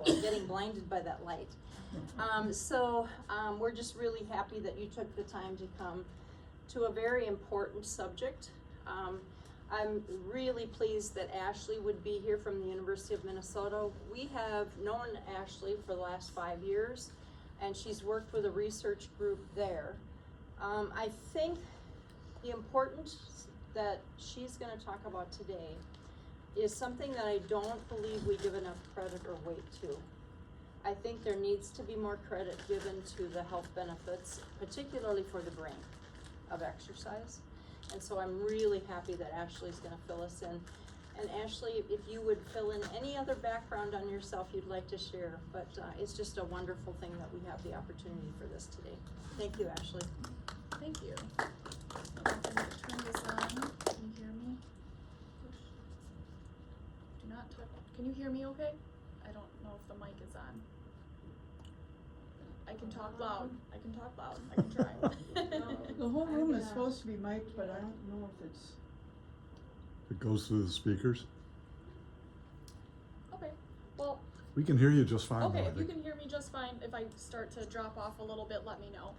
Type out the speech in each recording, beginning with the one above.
or getting blinded by that light. We're just really happy that you took the time to come to a very important subject. I'm really pleased that Ashley would be here from the University of Minnesota. We have known Ashley for the last 5 years, and she's worked with a research group there. I think the importance that she's going to talk about today is something that I don't believe we give enough credit or weight to. I think there needs to be more credit given to the health benefits, particularly for the brain, of exercise. And so I'm really happy that Ashley's going to fill us in. And Ashley, if you would fill in any other background on yourself you'd like to share, but it's just a wonderful thing that we have the opportunity for this today. Thank you, Ashley. Thank you. I'm going to turn this on. Can you hear me? Do not touch. Can you hear me okay? I don't know if the mic is on. I can talk loud. I can talk loud. I can try. The whole room is supposed to be mic'd, but I don't know if it's... It goes through the speakers. Okay. Well, We can hear you just fine. okay, though, I if you think. can hear me just fine, if I start to drop off a little bit, let me know.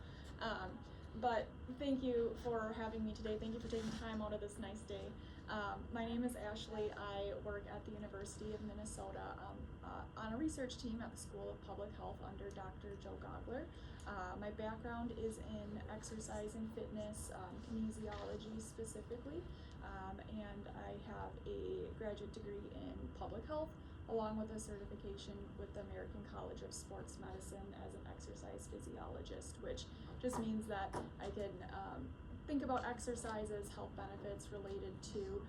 But thank you for having me today. Thank you for taking time out of this nice day. My name is Ashley. I work at the University of Minnesota on a research team at the School of Public Health under Dr. Joe Gogler. My background is in exercise and fitness, kinesiology specifically, and I have a graduate degree in public health, along with a certification with the American College of Sports Medicine as an exercise physiologist, which just means that I can think about exercises, health benefits related to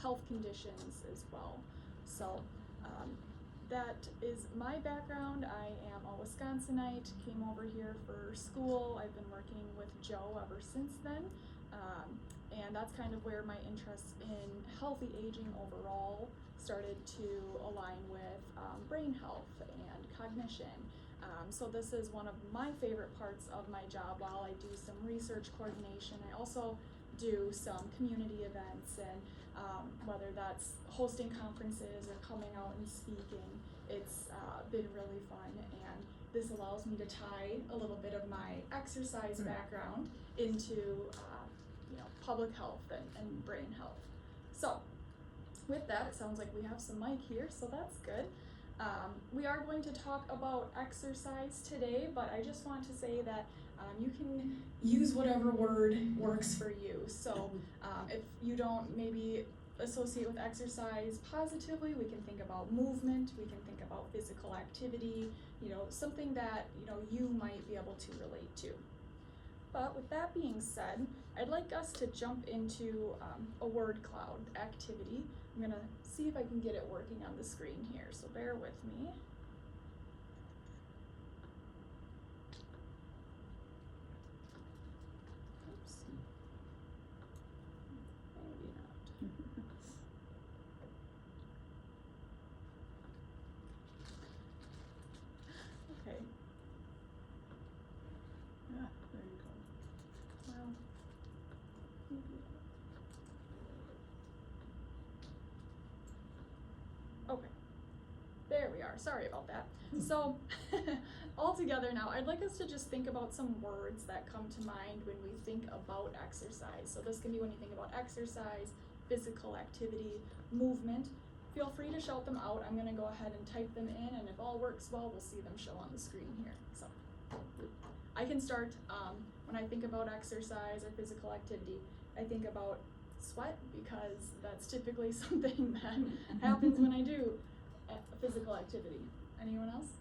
health conditions as well. So that is my background. I am a Wisconsinite, came over here for school. I've been working with Joe ever since then. And that's kind of where my interest in healthy aging overall started to align with brain health and cognition. So this is one of my favorite parts of my job. While I do some research coordination, I also do some community events, and whether that's hosting conferences or coming out and speaking, it's been really fun, and this allows me to tie a little bit of my exercise background into public health and brain health. So with that, it sounds like we have some mic here, so that's good. We are going to talk about exercise today, but I just want to say that you can use whatever word works for you. So if you don't maybe associate with exercise positively, we can think about movement, we can think about physical activity, something that you might be able to relate to. But with that being said, I'd like us to jump into a word cloud activity. I'm gonna see if I can get it working on the screen here, so bear with me. Oops. Maybe not. Okay. Yeah, there you go. Well, maybe. Okay, there we are. Sorry about that. So, all together now, I'd like us to just think about some words that come to mind when we think about exercise. So this can be when you think about exercise, physical activity, movement. Feel free to shout them out. I'm gonna go ahead and type them in, and if all works well, we'll see them show on the screen here. So, I can start. When I think about exercise or physical activity, I think about sweat, because that's typically something that happens when I do physical activity. Anyone else?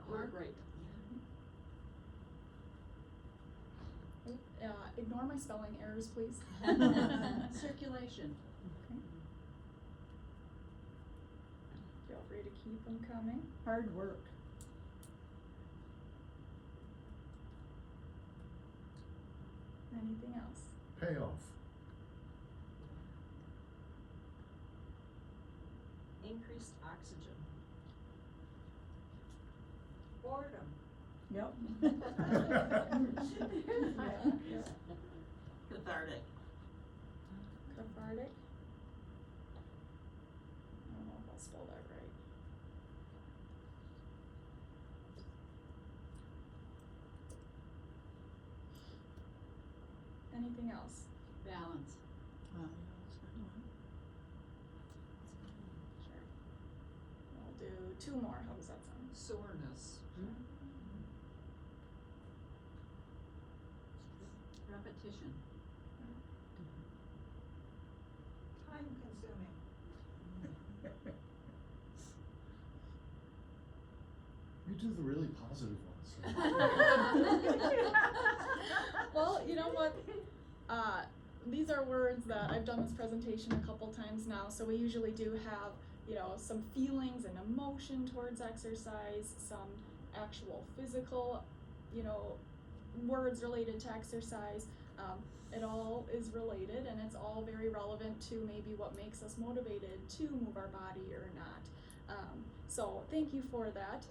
Heart rate. Ignore my spelling errors, please. Circulation. Okay. Feel free to keep them coming. Hard work. Anything else? Payoff. Increased oxygen. Boredom. Yep. Cathartic. Cathartic. I don't know if I'll spell that right. Anything else? Balance. Yeah, that's a good one. Sure. We'll do 2 more. How does that sound? Soreness. Repetition. Time consuming. You do the really positive ones. Well, you know what? These are words that I've done this presentation a couple times now, so we usually do have, you know, some feelings and emotion towards exercise, some actual physical, you know, words related to exercise. It all is related, and it's all very relevant to maybe what makes us motivated to move our body or not. So thank you for that.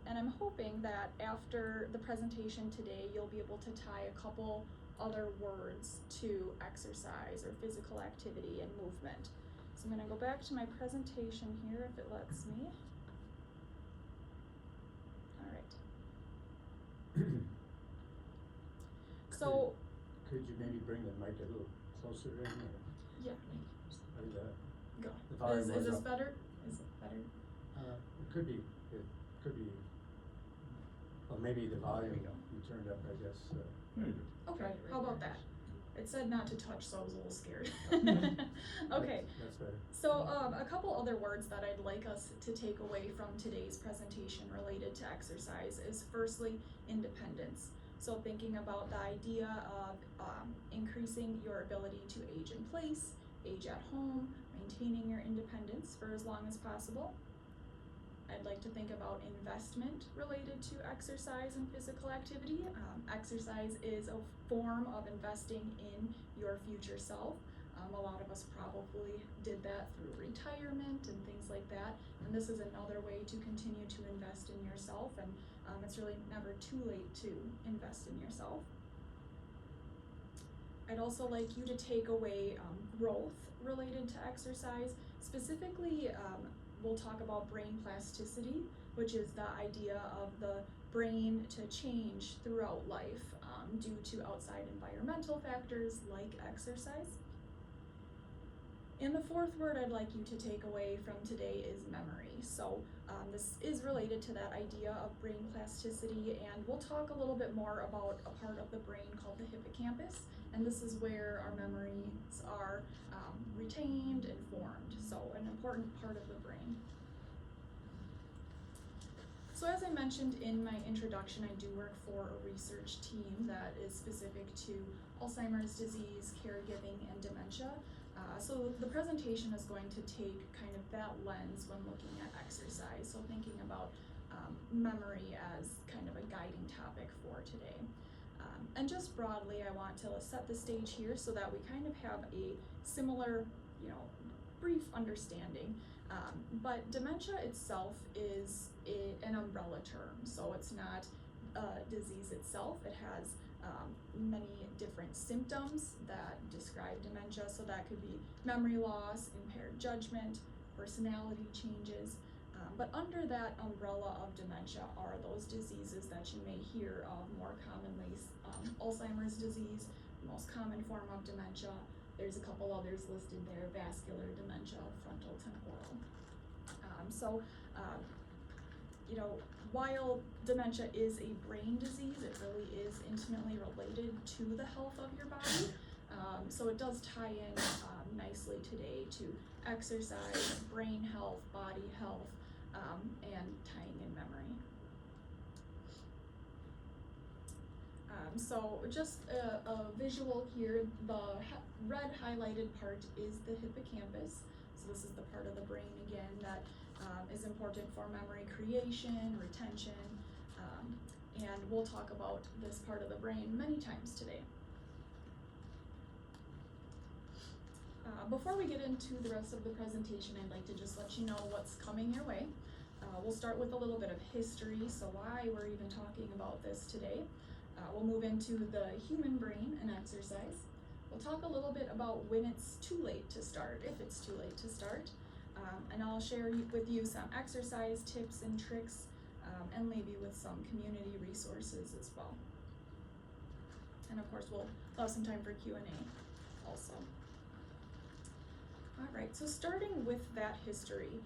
And I'm hoping that after the presentation today, you'll be able to tie a couple other words to exercise or physical activity and movement. So I'm going to go back to my presentation here if it lets me. All right. So, Could you maybe bring the mic a little closer in, or yeah, like that? go. The volume Is was this up. better? Is it better? It could be, well, maybe the volume you turned up, I guess, There you go. Okay, how about that? It said not to touch, so I was a little scared. Okay. That's better. So a couple other words that I'd like us to take away from today's presentation related to exercise is firstly, independence. So thinking about the idea of increasing your ability to age in place, age at home, maintaining your independence for as long as possible. I'd like to think about investment related to exercise and physical activity. Exercise is a form of investing in your future self. A lot of us probably did that through retirement and things like that. And this is another way to continue to invest in yourself. And it's really never too late to invest in yourself. I'd also like you to take away growth related to exercise. Specifically, we'll talk about brain plasticity, which is the idea of the brain to change throughout life due to outside environmental factors like exercise. And the fourth word I'd like you to take away from today is memory. So this is related to that idea of brain plasticity, and we'll talk a little bit more about a part of the brain called the hippocampus, and this is where our memories are retained and formed, so an important part of the brain. So as I mentioned in my introduction, I do work for a research team that is specific to Alzheimer's disease, caregiving, and dementia. So the presentation is going to take kind of that lens when looking at exercise, so thinking about memory as kind of a guiding topic for today. And just broadly, I want to set the stage here so that we kind of have a similar, you know, brief understanding. But dementia itself is an umbrella term, so it's not a disease itself. It has many different symptoms that describe dementia, so that could be memory loss, impaired judgment, personality changes. But under that umbrella of dementia are those diseases that you may hear of more commonly. Alzheimer's disease, the most common form of dementia. There's a couple others listed there: vascular dementia, frontal temporal. You know, while dementia is a brain disease, it really is intimately related to the health of your body. So it does tie in nicely today to exercise, brain health, body health, and tying in memory. So just a visual here, the red highlighted part is the hippocampus. So this is the part of the brain again that is important for memory creation, retention, and we'll talk about this part of the brain many times today. Before we get into the rest of the presentation, I'd like to just let you know what's coming your way. We'll start with a little bit of history, so why we're even talking about this today. We'll move into the human brain and exercise. We'll talk a little bit about when it's too late to start, if it's too late to start. And I'll share with you some exercise tips and tricks, and leave you with some community resources as well. And of course, we'll have some time for Q&A also. All right, so starting with that history,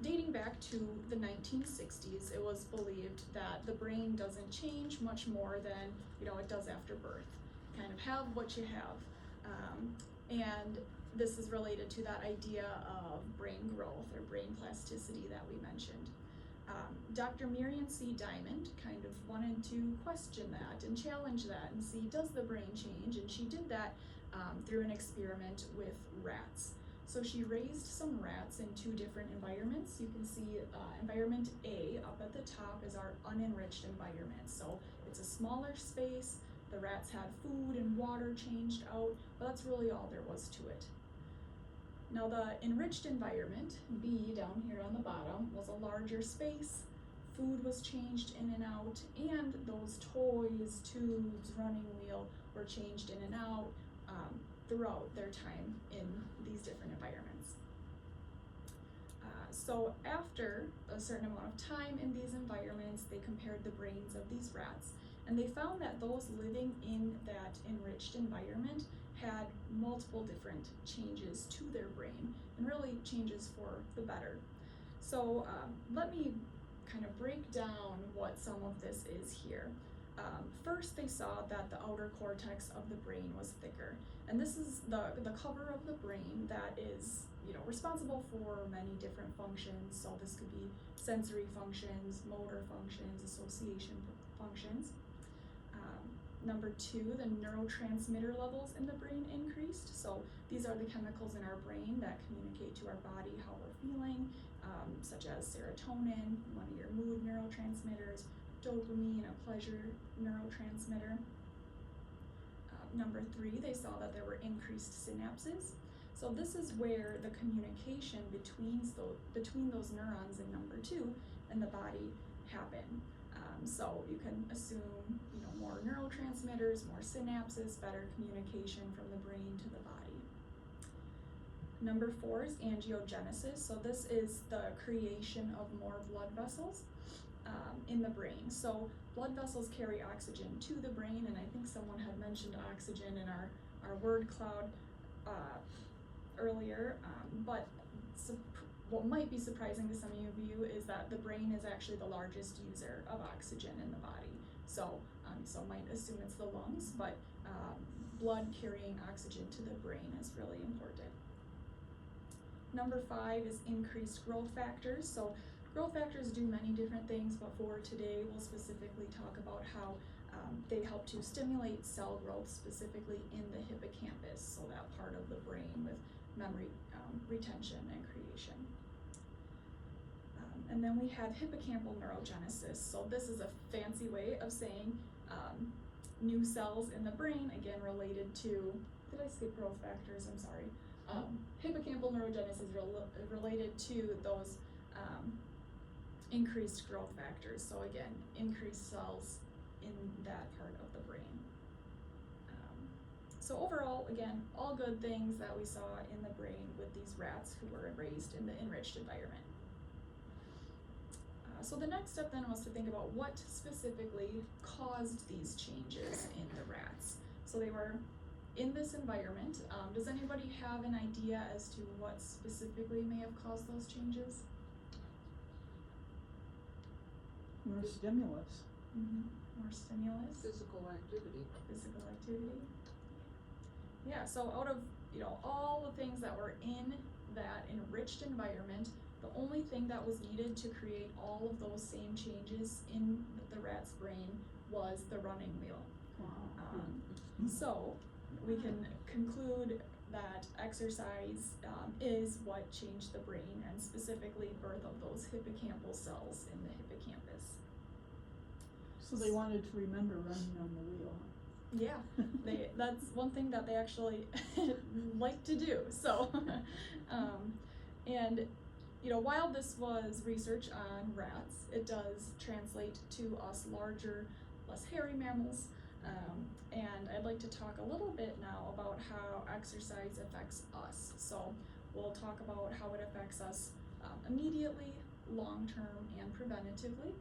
dating back to the 1960s, it was believed that the brain doesn't change much more than, it does after birth. Kind of have what you have. And this is related to that idea of brain growth or brain plasticity that we mentioned. Dr. Miriam C. Diamond kind of wanted to question that and challenge that and see, does the brain change? And she did that through an experiment with rats. So she raised some rats in two different environments. You can see environment A up at the top is our unenriched environment. So it's a smaller space. The rats had food and water changed out, but that's really all there was to it. Now the enriched environment, B down here on the bottom, was a larger space. Food was changed in and out, and those toys, tubes, running wheel were changed in and out throughout their time in these different environments. So after a certain amount of time in these environments, they compared the brains of these rats, and they found that those living in that enriched environment had multiple different changes to their brain, and really changes for the better. So let me kind of break down what some of this is here. First, they saw that the outer cortex of the brain was thicker, and this is the cover of the brain that is responsible for many different functions. So this could be sensory functions, motor functions, association functions. Number two, the neurotransmitter levels in the brain increased. So these are the chemicals in our brain that communicate to our body how we're feeling, such as serotonin, one of your mood neurotransmitters, dopamine, a pleasure neurotransmitter. Number three, they saw that there were increased synapses. So this is where the communication between those neurons in number two and the body happen. So you can assume, more neurotransmitters, more synapses, better communication from the brain to the body. Number four is angiogenesis. So this is the creation of more blood vessels in the brain. So blood vessels carry oxygen to the brain, and I think someone had mentioned oxygen in our word cloud earlier, but what might be surprising to some of you is that the brain is actually the largest user of oxygen in the body. So some might assume it's the lungs, but blood carrying oxygen to the brain is really important. Number five is increased growth factors. So growth factors do many different things, but for today we'll specifically talk about how they help to stimulate cell growth, specifically in the hippocampus, so that part of the brain with memory retention and creation. And then we have hippocampal neurogenesis. So this is a fancy way of saying new cells in the brain, again related to, did I skip growth factors? I'm sorry. Hippocampal neurogenesis is related to those increased growth factors. So again, increased cells in that part of the brain. So overall, again, all good things that we saw in the brain with these rats who were raised in the enriched environment. So the next step then was to think about what specifically caused these changes in the rats. So they were in this environment. Does anybody have an idea as to what specifically may have caused those changes? More stimulus. More stimulus? Physical activity. Physical activity. Yeah, so out of all the things that were in that enriched environment, the only thing that was needed to create all of those same changes in the rat's brain was the running wheel. So we can conclude that exercise is what changed the brain, and specifically birth of those hippocampal cells in the hippocampus. So they wanted to remember running on the wheel. Yeah, that's one thing that they actually like to do. So, and while this was research on rats, it does translate to us larger, less hairy mammals. And I'd like to talk a little bit now about how exercise affects us. So we'll talk about how it affects us immediately, long-term, and preventatively.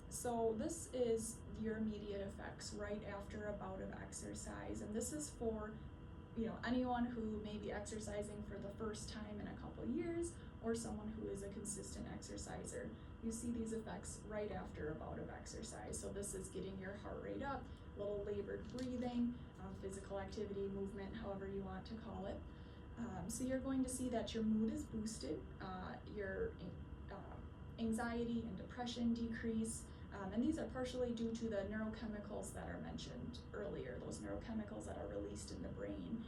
So this is your immediate effects right after a bout of exercise, and this is for anyone who may be exercising for the first time in a couple years, or someone who is a consistent exerciser. You see these effects right after a bout of exercise. So this is getting your heart rate up, a little labored breathing, physical activity, movement, however you want to call it. So you're going to see that your mood is boosted, your anxiety and depression decrease, and these are partially due to the neurochemicals that are mentioned earlier, those neurochemicals that are released in the brain,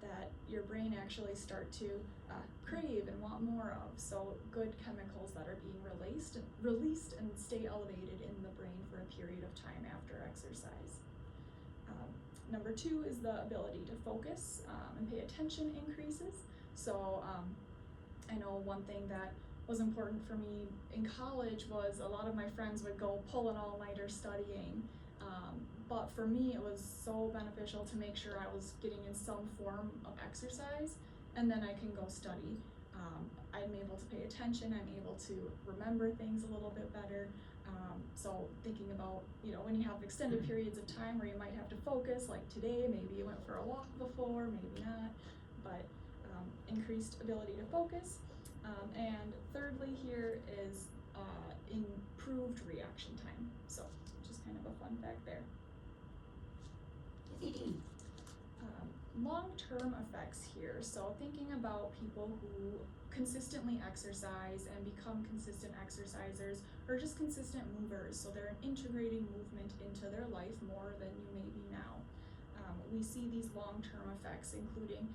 that your brain actually start to crave and want more of. So good chemicals that are being released and stay elevated in the brain for a period of time after exercise. Number 2 is the ability to focus and pay attention increases. So I know one thing that was important for me in college was a lot of my friends would go pull an all-nighter studying, but for me it was so beneficial to make sure I was getting in some form of exercise, and then I can go study. I'm able to pay attention, I'm able to remember things a little bit better. So thinking about, when you have extended periods of time where you might have to focus, like today, maybe you went for a walk before, maybe not, but increased ability to focus. And thirdly here is improved reaction time. So just kind of a fun fact there. Long-term effects here. So thinking about people who consistently exercise and become consistent exercisers, or just consistent movers. So they're integrating movement into their life more than you may be now. We see these long-term effects, including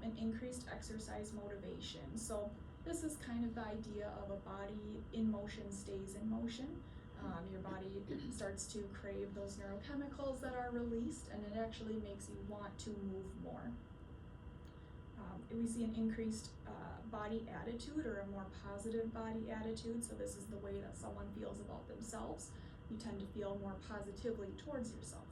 an increased exercise motivation. So this is kind of the idea of a body in motion stays in motion. Your body starts to crave those neurochemicals that are released, and it actually makes you want to move more. We see an increased body attitude, or a more positive body attitude. So this is the way that someone feels about themselves. You tend to feel more positively towards yourself.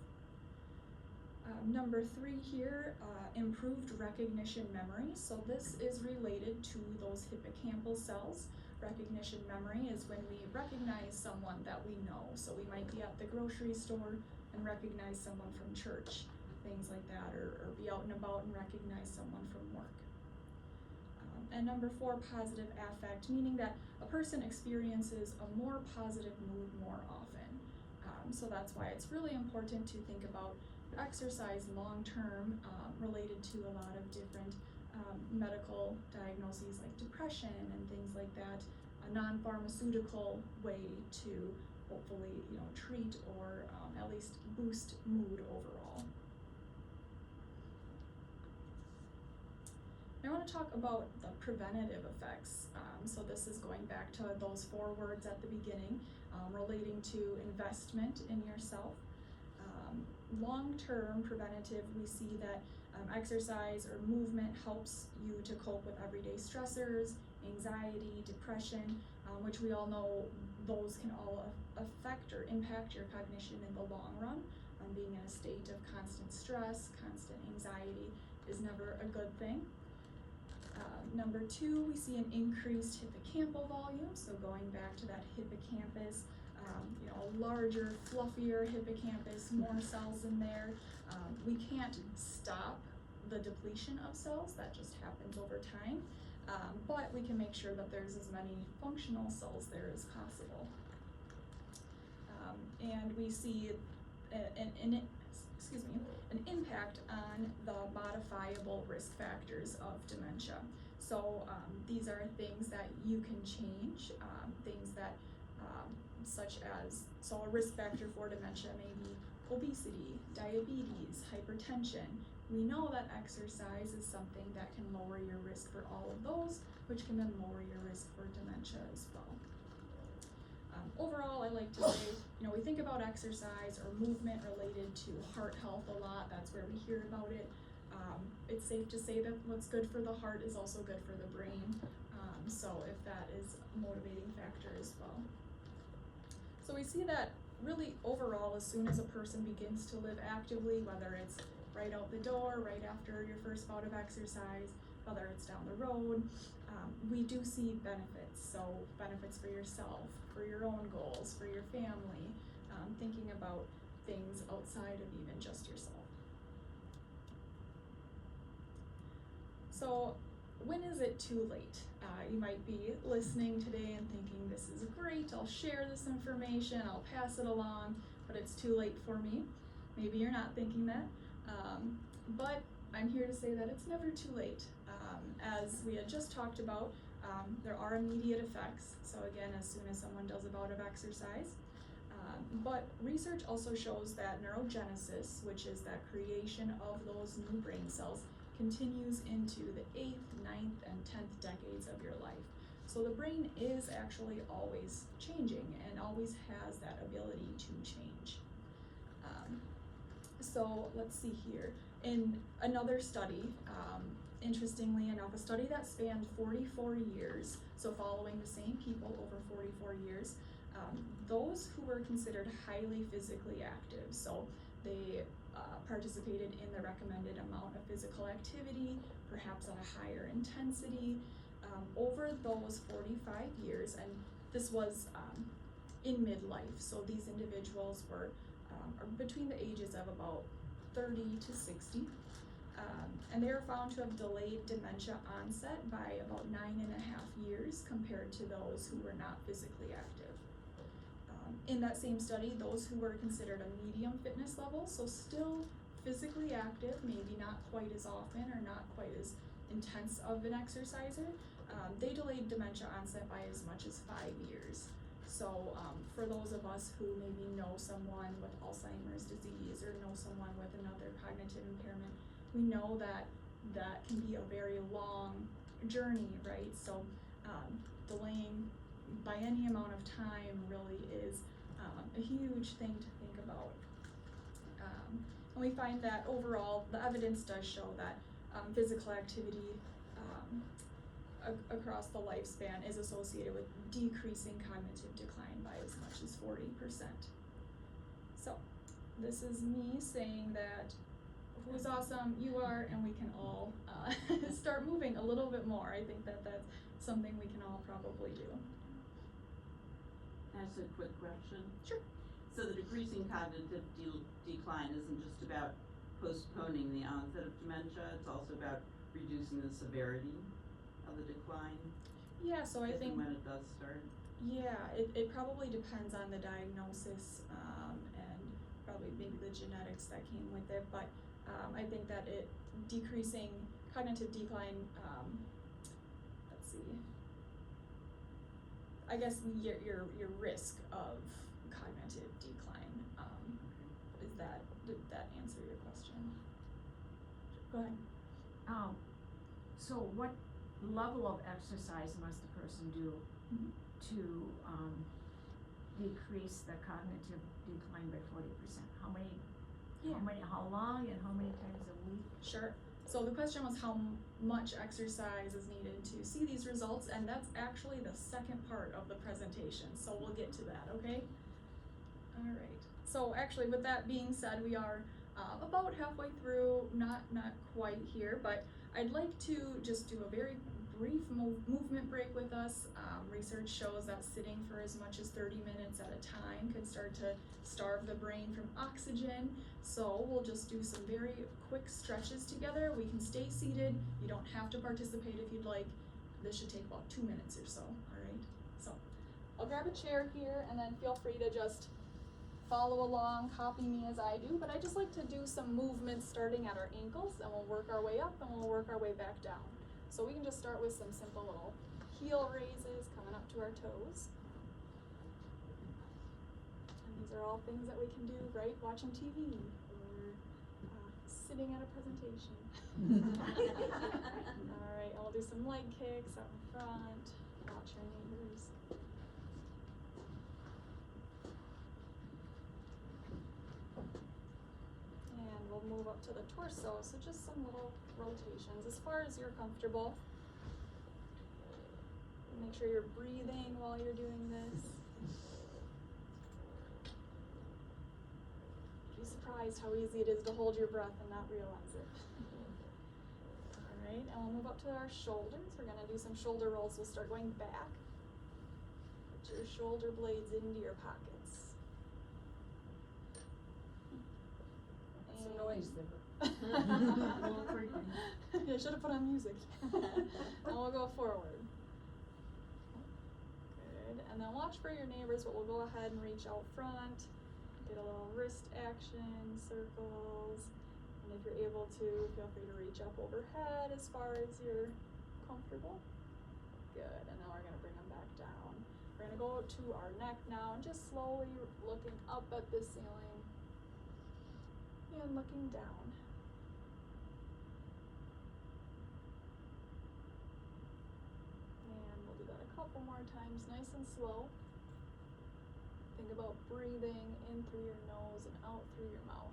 Number 3 here, improved recognition memory. So this is related to those hippocampal cells. Recognition memory is when we recognize someone that we know. So we might be at the grocery store and recognize someone from church, things like that, or be out and about and recognize someone from work. And number 4, positive affect, meaning that a person experiences a more positive mood more often. So that's why it's really important to think about exercise long-term, related to a lot of different medical diagnoses like depression and things like that, a non-pharmaceutical way to hopefully treat or at least boost mood overall. I want to talk about the preventative effects. So this is going back to those 4 words at the beginning, relating to investment in yourself. Long-term preventative, we see that exercise or movement helps you to cope with everyday stressors, anxiety, depression, which we all know those can all affect or impact your cognition in the long run. Being in a state of constant stress, constant anxiety is never a good thing. Number 2, we see an increased hippocampal volume, so going back to that hippocampus, a larger, fluffier hippocampus, more cells in there. We can't stop the depletion of cells, that just happens over time, but we can make sure that there's as many functional cells there as possible. And we see an impact on the modifiable risk factors of dementia. So these are things that you can change, things that such as, so a risk factor for dementia may be obesity, diabetes, hypertension. We know that exercise is something that can lower your risk for all of those, which can then lower your risk for dementia as well. Overall, I like to say, we think about exercise or movement related to heart health a lot. That's where we hear about it. It's safe to say that what's good for the heart is also good for the brain. So if that is a motivating factor as well. So we see that really overall, as soon as a person begins to live actively, whether it's right out the door, right after your first bout of exercise, whether it's down the road, we do see benefits. So benefits for yourself, for your own goals, for your family, thinking about things outside of even just yourself. So when is it too late? You might be listening today and thinking, this is great, I'll share this information, I'll pass it along, but it's too late for me. Maybe you're not thinking that, but I'm here to say that it's never too late. As we had just talked about, there are immediate effects. So again, as soon as someone does a bout of exercise, but research also shows that neurogenesis, which is that creation of those new brain cells, continues into the 8th, 9th, and 10th decades of your life. So the brain is actually always changing and always has that ability to change. So let's see here. In another study, interestingly enough, a study that spanned 44 years, so following the same people over 44 years, those who were considered highly physically active, so they participated in the recommended amount of physical activity, perhaps at a higher intensity, over those 45 years, and this was in midlife, so these individuals were between the ages of about 30 to 60, and they were found to have delayed dementia onset by about 9.5 years compared to those who were not physically active. In that same study, those who were considered a medium fitness level, so still physically active, maybe not quite as often or not quite as intense of an exerciser, they delayed dementia onset by as much as 5 years. So for those of us who maybe know someone with Alzheimer's disease or know someone with another cognitive impairment, we know that that can be a very long journey, right? So delaying by any amount of time really is a huge thing to think about. And we find that overall, the evidence does show that physical activity across the lifespan is associated with decreasing cognitive decline by as much as 40%. So this is me saying that who's awesome, you are, and we can all start moving a little bit more. I think that that's something we can all probably do. That's a quick question. Sure. So the decreasing cognitive decline isn't just about postponing the onset of dementia, it's also about reducing the severity of the decline? Yeah, so I think, when it does start? yeah, it probably depends on the diagnosis and probably maybe the genetics that came with it, but I think that it decreasing cognitive decline, let's see, I guess your risk of cognitive decline, did that answer your question? Go ahead. So what level of exercise must a person do to decrease the cognitive decline by 40%? How long and how many times a week? Sure. So the question was how much exercise is needed to see these results, and that's actually the second part of the presentation, so we'll get to that, okay? All right. So actually, with that being said, we are about halfway through, not quite here, but I'd like to just do a very brief movement break with us. Research shows that sitting for as much as 30 minutes at a time can start to starve the brain from oxygen. So we'll just do some very quick stretches together. We can stay seated. You don't have to participate if you'd like. This should take about 2 minutes or so, all right? So I'll grab a chair here and then feel free to just follow along, copy me as I do, but I just like to do some movements starting at our ankles, and we'll work our way up and we'll work our way back down. So we can just start with some simple little heel raises coming up to our toes. And these are all things that we can do, right? Watching TV or sitting at a presentation. All right, I'll do some leg kicks out in front. Watch your neighbors. And we'll move up to the torso, so just some little rotations as far as you're comfortable. Make sure you're breathing while you're doing this. You'd be surprised how easy it is to hold your breath and not realize it. All Alright, and we'll move up to our shoulders. We're gonna do some shoulder rolls. We'll start going back. Put your shoulder blades into your pockets. Some noise there. A little creaky. I should have put on music. And we'll go forward. Good. And then watch for your neighbors, but we'll go ahead and reach out front. Get a little wrist action, circles. And if you're able to, feel free to reach up overhead as far as you're comfortable. Good. And now we're going to bring them back down. We're going to go to our neck now and just slowly looking up at the ceiling and looking down. And we'll do that a couple more times, nice and slow. Think about breathing in through your nose and out through your mouth.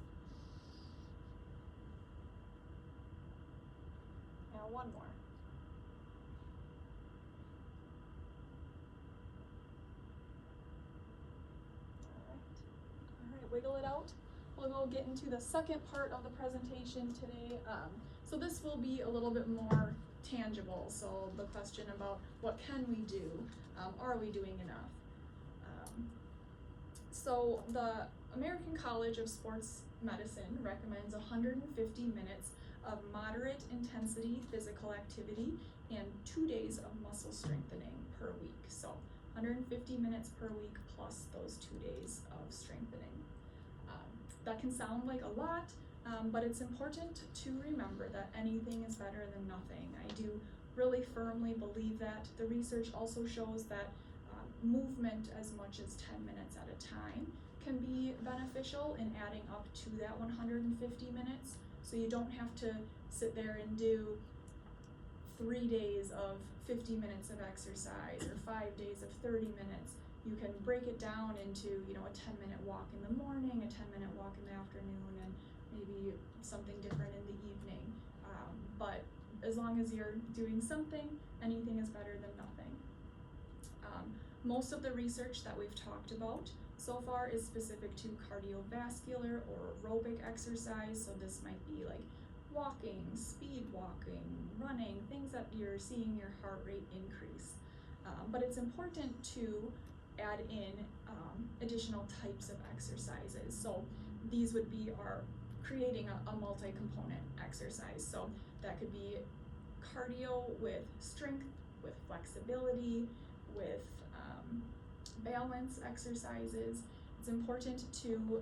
Now one more. Alright, wiggle it out. We'll go get into the second part of the presentation today. So this will be a little bit more tangible. So the question about what can we do? Are we doing enough? So the American College of Sports Medicine recommends 150 minutes of moderate intensity physical activity and 2 days of muscle strengthening per week. So 150 minutes per week plus those 2 days of strengthening. That can sound like a lot, but it's important to remember that anything is better than nothing. I do really firmly believe that. The research also shows that movement as much as 10 minutes at a time can be beneficial in adding up to that 150 minutes. So you don't have to sit there and do 3 days of 50 minutes of exercise or 5 days of 30 minutes. You can break it down into, a 10-minute walk in the morning, a 10-minute walk in the afternoon, and maybe something different in the evening. But as long as you're doing something, anything is better than nothing. Most of the research that we've talked about so far is specific to cardiovascular or aerobic exercise. So this might be like walking, speed walking, running, things that you're seeing your heart rate increase. But it's important to add in additional types of exercises. So these would be creating a multi-component exercise. So that could be cardio with strength, with flexibility, with balance exercises. It's important to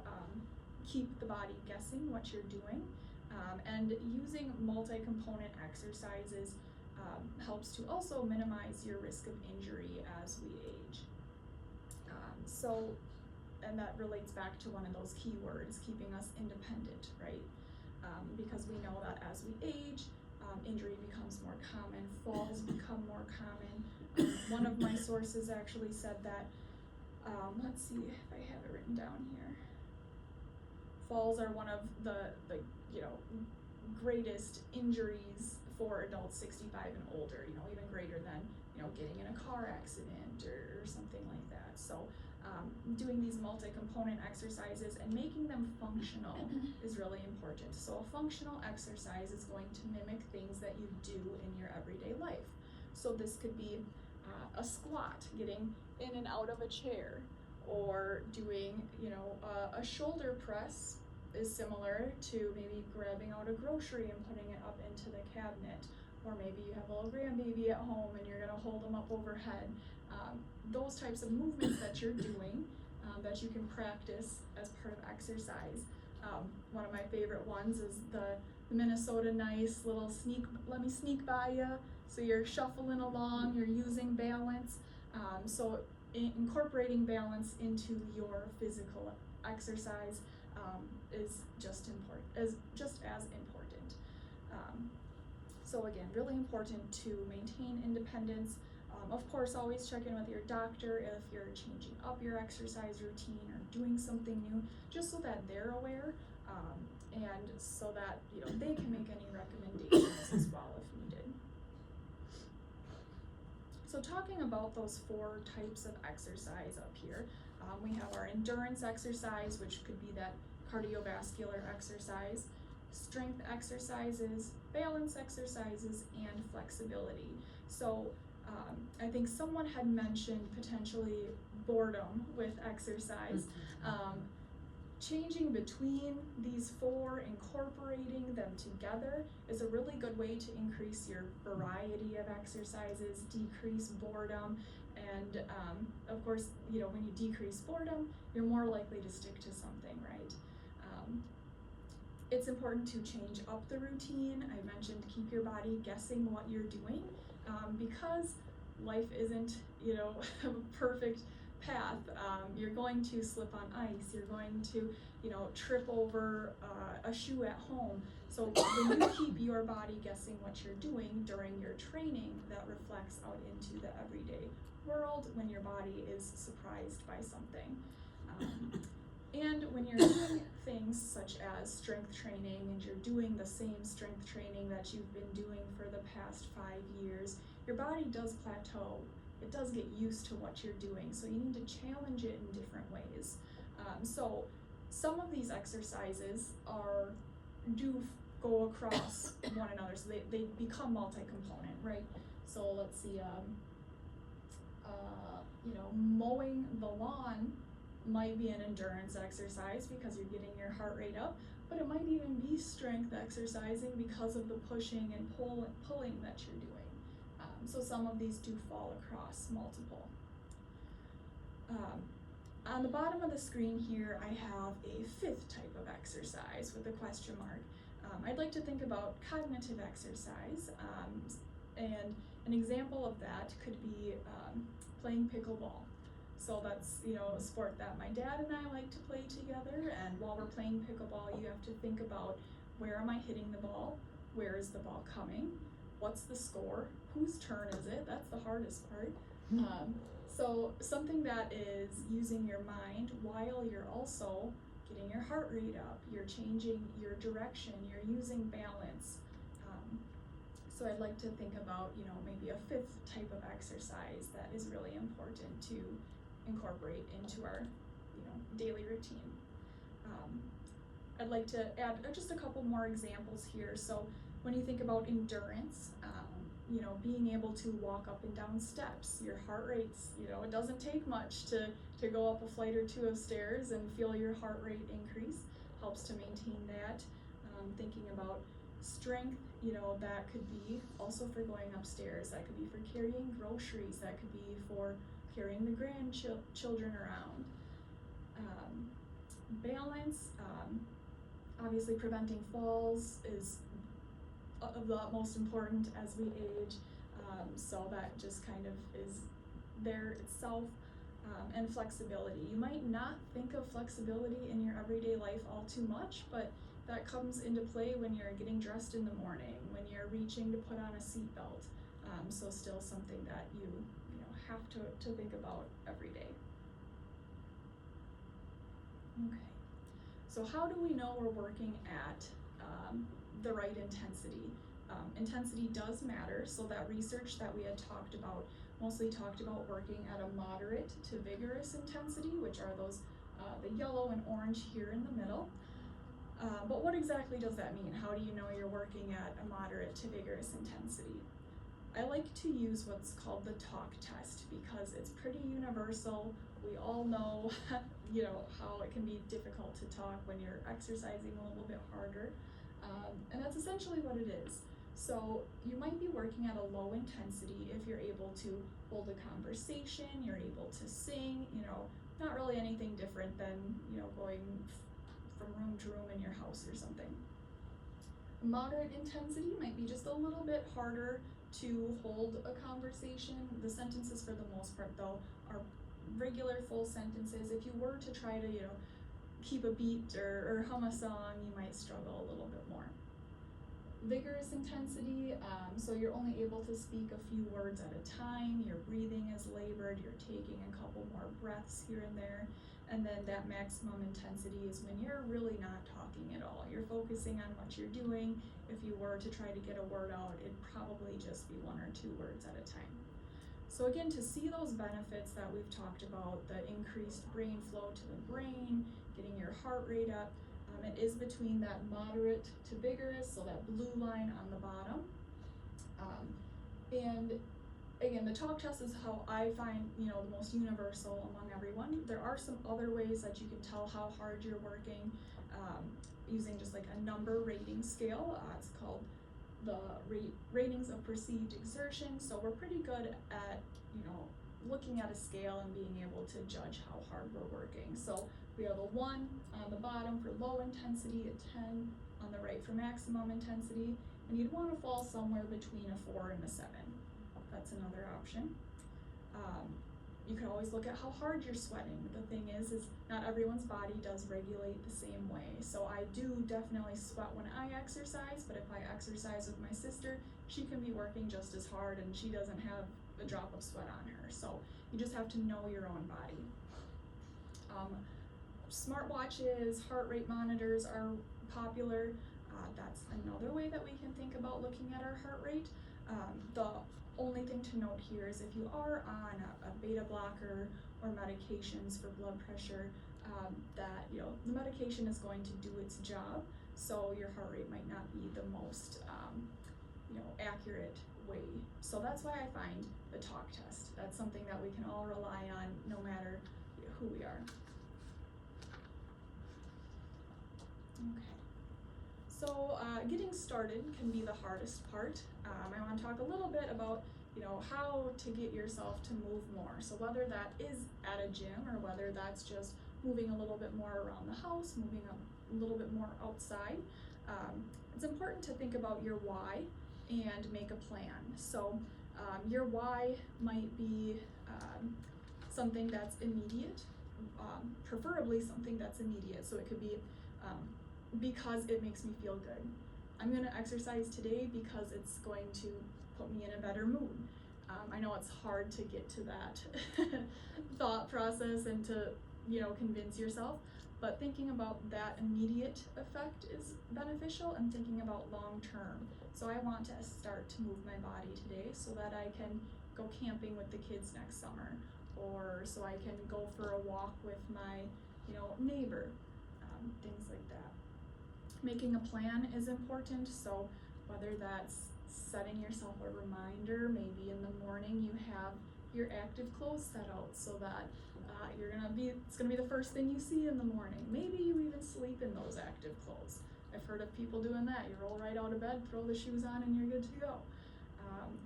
keep the body guessing what you're doing, and using multi-component exercises helps to also minimize your risk of injury as we age. And that relates back to one of those key words, keeping us independent, right? Because we know that as we age, injury becomes more common, falls become more common. One of my sources actually said that, let's see if I have it written down here. Falls are one of the greatest injuries for adults 65 and older, even greater than, getting in a car accident or something like that. So doing these multi-component exercises and making them functional is really important. So a functional exercise is going to mimic things that you do in your everyday life. So this could be a squat, getting in and out of a chair, or doing, a shoulder press is similar to maybe grabbing out a grocery and putting it up into the cabinet. Or maybe you have a little grandbaby at home and you're gonna hold them up overhead. Those types of movements that you're doing, that you can practice as part of exercise. One of my favorite ones is the Minnesota Nice little let me sneak by ya. So you're shuffling along, you're using balance. So incorporating balance into your physical exercise is just as important. So again, really important to maintain independence. Of course, always check in with your doctor if you're changing up your exercise routine or doing something new, just so that they're aware, and so that they can make any recommendations as well if needed. So talking about those 4 types of exercise up here, we have our endurance exercise, which could be that cardiovascular exercise. strength exercises, balance exercises, and flexibility. So I think someone had mentioned potentially boredom with exercise. Changing between these four, incorporating them together is a really good way to increase your variety of exercises, decrease boredom, and of course, you know, when you decrease boredom, you're more likely to stick to something, right? It's important to change up the routine. I mentioned keep your body guessing what you're doing, because life isn't, you know, a perfect path. You're going to slip on ice, you're going to, you know, trip over a shoe at home. So when you keep your body guessing what you're doing during your training, that reflects out into the everyday world when your body is surprised by something. And when you're doing things such as strength training and you're doing the same strength training that you've been doing for the past 5 years, your body does plateau. It does get used to what you're doing, so you need to challenge it in different ways. So some of these exercises do go across one another, so they become multi-component, right? So let's see, you know, mowing the lawn might be an endurance exercise because you're getting your heart rate up, but it might even be strength exercising because of the pushing and pulling that you're doing. So some of these do fall across multiple. On the bottom of the screen here, I have a fifth type of exercise with a question mark. I'd like to think about cognitive exercise, and an example of that could be playing pickleball. So that's, you know, a sport that my dad and I like to play together, and while we're playing pickleball, you have to think about, where am I hitting the ball? Where is the ball coming? What's the score? Whose turn is it? That's the hardest part. So something that is using your mind while you're also getting your heart rate up, you're changing your direction, you're using balance. So I'd like to think about, you know, maybe a fifth type of exercise that is really important to incorporate into our, you know, daily routine. I'd like to add just a couple more examples here. So when you think about endurance, you know, being able to walk up and down steps, your heart rates, you know, it doesn't take much to go up a flight or two of stairs and feel your heart rate increase, helps to maintain that. Thinking about strength, you know, that could be also for going upstairs, that could be for carrying groceries, that could be for carrying the grandchildren around. Balance, obviously preventing falls is of the utmost important as we age, so that just kind of is there itself. And flexibility. You might not think of flexibility in your everyday life all too much, but that comes into play when you're getting dressed in the morning, when you're reaching to put on a seatbelt. So still something that you know have to think about every day. Okay. So how do we know we're working at the right intensity? Intensity does matter, so that research that we had talked about mostly talked about working at a moderate to vigorous intensity, which are those the yellow and orange here in the middle. But what exactly does that mean? How do you know you're working at a moderate to vigorous intensity? I like to use what's called the talk test because it's pretty universal. We all know, you know, how it can be difficult to talk when you're exercising a little bit harder. And that's essentially what it is. So you might be working at a low intensity if you're able to hold a conversation, you're able to sing, you know, not really anything different than, you know, going from room to room in your house or something. Moderate intensity might be just a little bit harder to hold a conversation. The sentences for the most part though are regular full sentences. If you were to try to, you know, keep a beat or hum a song, you might struggle a little bit more. Vigorous intensity, so you're only able to speak a few words at a time, your breathing is labored, you're taking a couple more breaths here and there, and then that maximum intensity is when you're really not talking at all. You're focusing on what you're doing. If you were to try to get a word out, it'd probably just be 1 or 2 words at a time. So again, to see those benefits that we've talked about, the increased brain flow to the brain, getting your heart rate up, It is between that moderate to vigorous, so that blue line on the bottom. And again, the talk test is how I find, the most universal among everyone. There are some other ways that you can tell how hard you're working, using just like a number rating scale. It's called the ratings of perceived exertion. So we're pretty good at, looking at a scale and being able to judge how hard we're working. So we have a 1 on the bottom for low intensity, a 10 on the right for maximum intensity, and you'd want to fall somewhere between a 4 and a 7. That's another option. You can always look at how hard you're sweating. The thing is not everyone's body does regulate the same way. So I do definitely sweat when I exercise, but if I exercise with my sister, she can be working just as hard and she doesn't have a drop of sweat on her. So you just have to know your own body. Smartwatches, heart rate monitors are popular. That's another way that we can think about looking at our heart rate. The only thing to note here is if you are on a beta blocker or medications for blood pressure, that the medication is going to do its job, so your heart rate might not be the most accurate way. So that's why I find the talk test. That's something that we can all rely on no matter who we are. Okay. So getting started can be the hardest part. I want to talk a little bit about how to get yourself to move more. So whether that is at a gym or whether that's just moving a little bit more around the house, moving a little bit more outside, it's important to think about your why and make a plan. So your why might be something that's immediate, preferably something that's immediate. So it could be because it makes me feel good. I'm going to exercise today because it's going to put me in a better mood. I know it's hard to get to that thought process and to, convince yourself, but thinking about that immediate effect is beneficial and thinking about long term. So I want to start to move my body today so that I can go camping with the kids next summer, or so I can go for a walk with my, neighbor, things like that. Making a plan is important, so whether that's setting yourself a reminder, maybe in the morning you have your active clothes set out so that it's gonna be the first thing you see in the morning. Maybe you even sleep in those active clothes. I've heard of people doing that. You roll right out of bed, throw the shoes on, and you're good to go.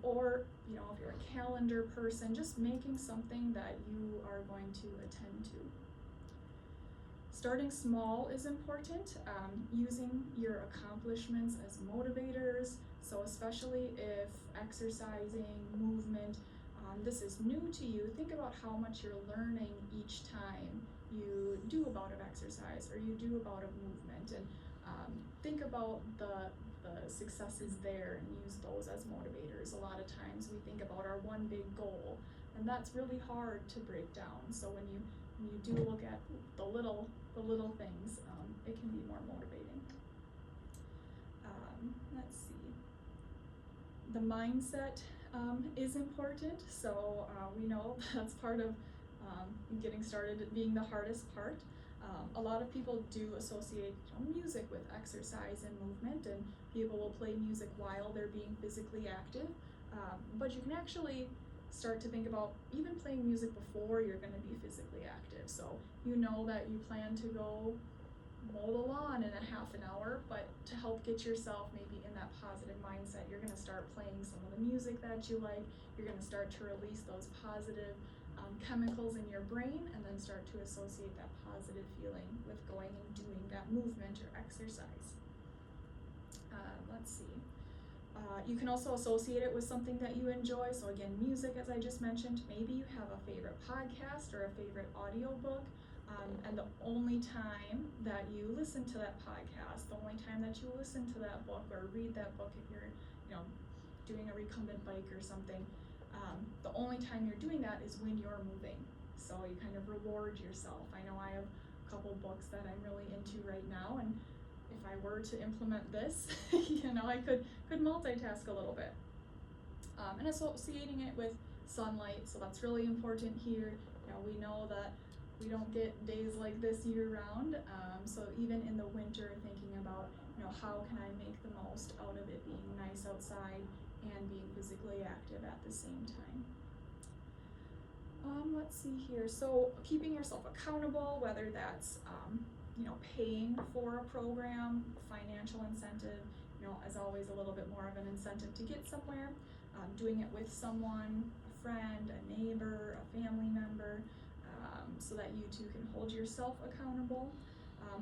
Or if you're a calendar person, just making something that you are going to attend to. Starting small is important, using your accomplishments as motivators. So especially if exercising, movement, this is new to you, think about how much you're learning each time you do a bout of exercise or you do a bout of movement, and think about the successes there and use those as motivators. A lot of times we think about our one big goal, and that's really hard to break down. So when you do look at the little things, it can be more motivating. Let's see. The mindset is important. So we know that's part of getting started being the hardest part. A lot of people do associate music with exercise and movement, and people will play music while they're being physically active. But you can actually start to think about even playing music before you're going to be physically active. So you know that you plan to go mow the lawn in a half an hour, but to help get yourself maybe in that positive mindset, you're going to start playing some of the music that you like. You're going to start to release those positive chemicals in your brain, and then start to associate that positive feeling with going and doing that movement or exercise. Let's see. You can also associate it with something that you enjoy. So again, music, as I just mentioned, maybe you have a favorite podcast or a favorite audiobook, and the only time that you listen to that podcast, the only time that you listen to that book or read that book, if you're doing a recumbent bike or something, the only time you're doing that is when you're moving. So you kind of reward yourself. I know I have a couple books that I'm really into right now, and if I were to implement this, I could multitask a little bit. And associating it with sunlight, so that's really important here. We know that We don't get days like this year round, so even in the winter, thinking about, you know, how can I make the most out of it being nice outside and being physically active at the same time. Let's see here. So keeping yourself accountable, whether that's you know, paying for a program, financial incentive, you know, as always a little bit more of an incentive to get somewhere, doing it with someone, a friend, a neighbor, a family member, so that you too can hold yourself accountable,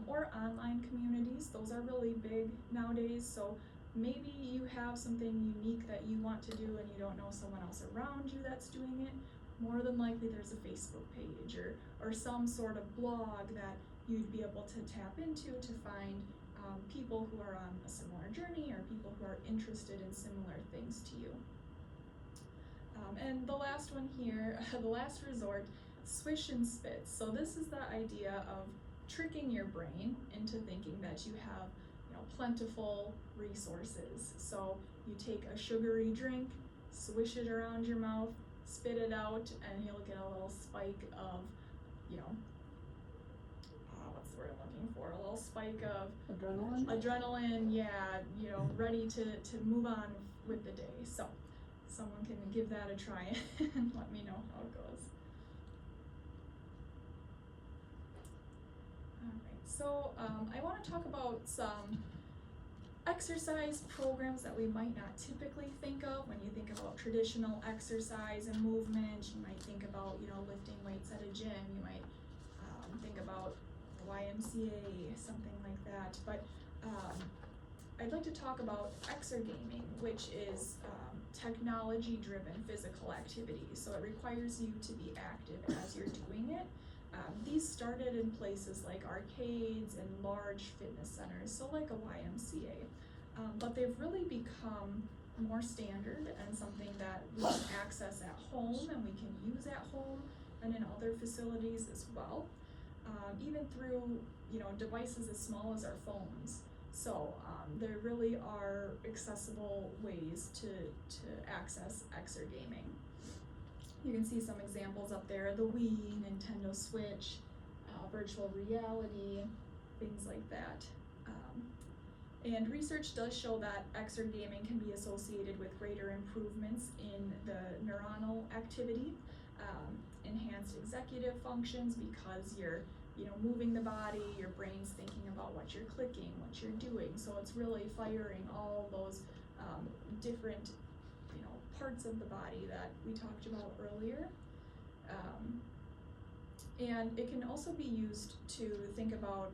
or online communities. Those are really big nowadays, so maybe you have something unique that you want to do and you don't know someone else around you that's doing it. More than likely there's a Facebook page or some sort of blog that you'd be able to tap into to find people who are on a similar journey or people who are interested in similar things to you. And the last one here, the last resort, swish and spits. So this is the idea of tricking your brain into thinking that you have, you know, plentiful resources. So you take a sugary drink, swish it around your mouth, spit it out, and you'll get a little spike of, you know, what's the word I'm looking for? A little spike of adrenaline, yeah, you know, ready to move on with the day. So someone can give that a try and let me know how it goes. Alright, so I want to talk about some exercise programs that we might not typically think of. When you think about traditional exercise and movement, you might think about, you know, lifting weights at a gym. You might think about YMCA, something like that. But I'd like to talk about exergaming, which is technology-driven physical activity. So it requires you to be active as you're doing it. These started in places like arcades and large fitness centers, so like a YMCA. But they've really become more standard and something that we can access at home and we can use at home and in other facilities as well. Even through, you know, devices as small as our phones. So there really are accessible ways to access exergaming. You can see some examples up there, the Wii, Nintendo Switch, virtual reality, things like that. And research does show that exergaming can be associated with greater improvements in the neuronal activity, enhanced executive functions because you're, you know, moving the body, your brain's thinking about what you're clicking, what you're doing. So it's really firing all those different, you know, parts of the body that we talked about earlier. And it can also be used to think about,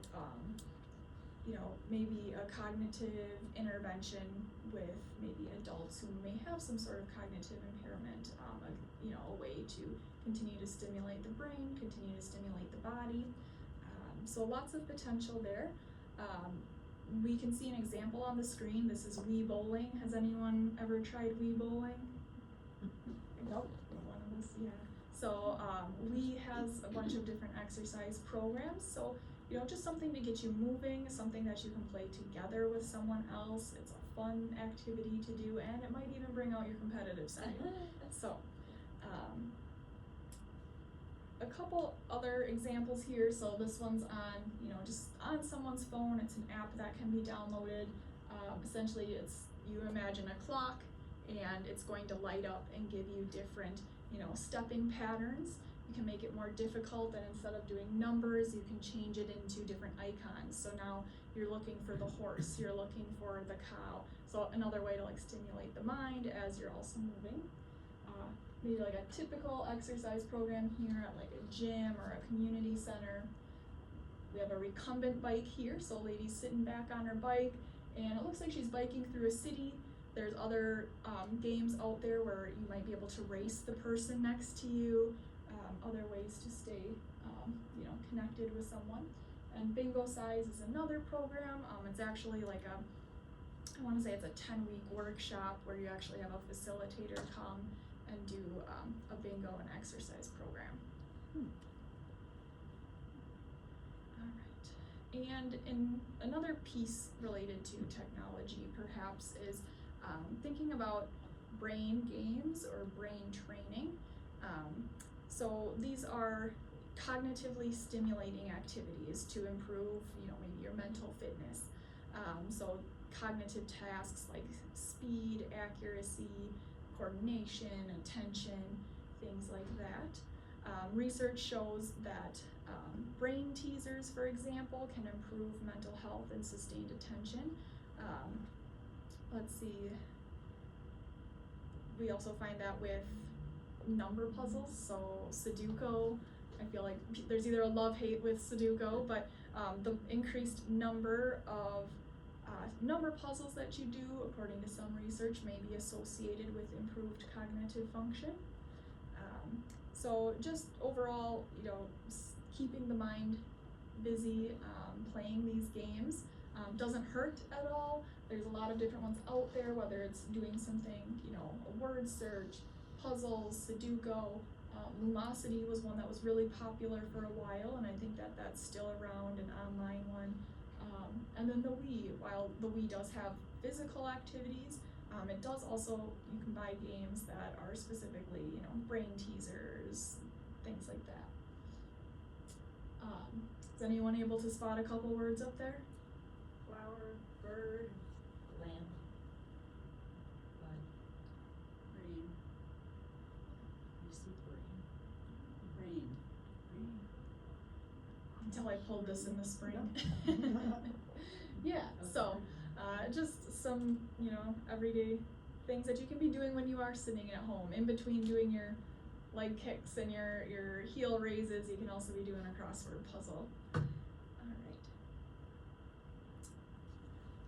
you know, maybe a cognitive intervention with maybe adults who may have some sort of cognitive impairment, you know, a way to continue to stimulate the brain, continue to stimulate the body. So lots of potential there. We can see an example on the screen. This is Wii bowling. Has anyone ever tried Wii bowling? Nope, one of us, yeah. So Wii has a bunch of different exercise programs. So, you know, just something to get you moving, something that you can play together with someone else. It's a fun activity to do, and it might even bring out your competitive side. So, a couple other examples here. So this one's on, you know, just on someone's phone. It's an app that can be downloaded. Essentially, it's, you imagine a clock, and it's going to light up and give you different, you know, stepping patterns. You can make it more difficult, and instead of doing numbers, you can change it into different icons. So now you're looking for the horse, you're looking for the cow. So another way to like stimulate the mind as you're also moving. Maybe like a typical exercise program here at like a gym or a community center. We have a recumbent bike here, so a lady's sitting back on her bike, and it looks like she's biking through a city. There's other games out there where you might be able to race the person next to you, other ways to stay, you know, connected with someone. And Bingo Size is another program. It's actually like I want to say it's a 10-week workshop where you actually have a facilitator come and do a bingo and exercise program. Alright, and in another piece related to technology perhaps is thinking about brain games or brain training. So these are cognitively stimulating activities to improve, maybe your mental fitness. So cognitive tasks like speed, accuracy, coordination, attention, things like that. Research shows that brain teasers, for example, can improve mental health and sustained attention. Let's see. We also find that with number puzzles, so Sudoku. I feel like there's either a love-hate with Sudoku, but the increased number of number puzzles that you do, according to some research, may be associated with improved cognitive function. So just overall, keeping the mind busy, playing these games doesn't hurt at all. There's a lot of different ones out there, whether it's doing something, a word search, puzzles, Sudoku. Lumosity was one that was really popular for a while, and I think that that's still around, an online one. And then the Wii, while the Wii does have physical activities, it does also, you can buy games that are specifically, brain teasers, things like that. Is anyone able to spot a couple words up there? Flower, bird, Lamb. Bud. Brain. You see brain. until I pulled this in the spring. Yeah, so just some, everyday things that you can be doing when you are sitting at home. In between doing your leg kicks and your heel raises, you can also be doing a crossword puzzle. Alright.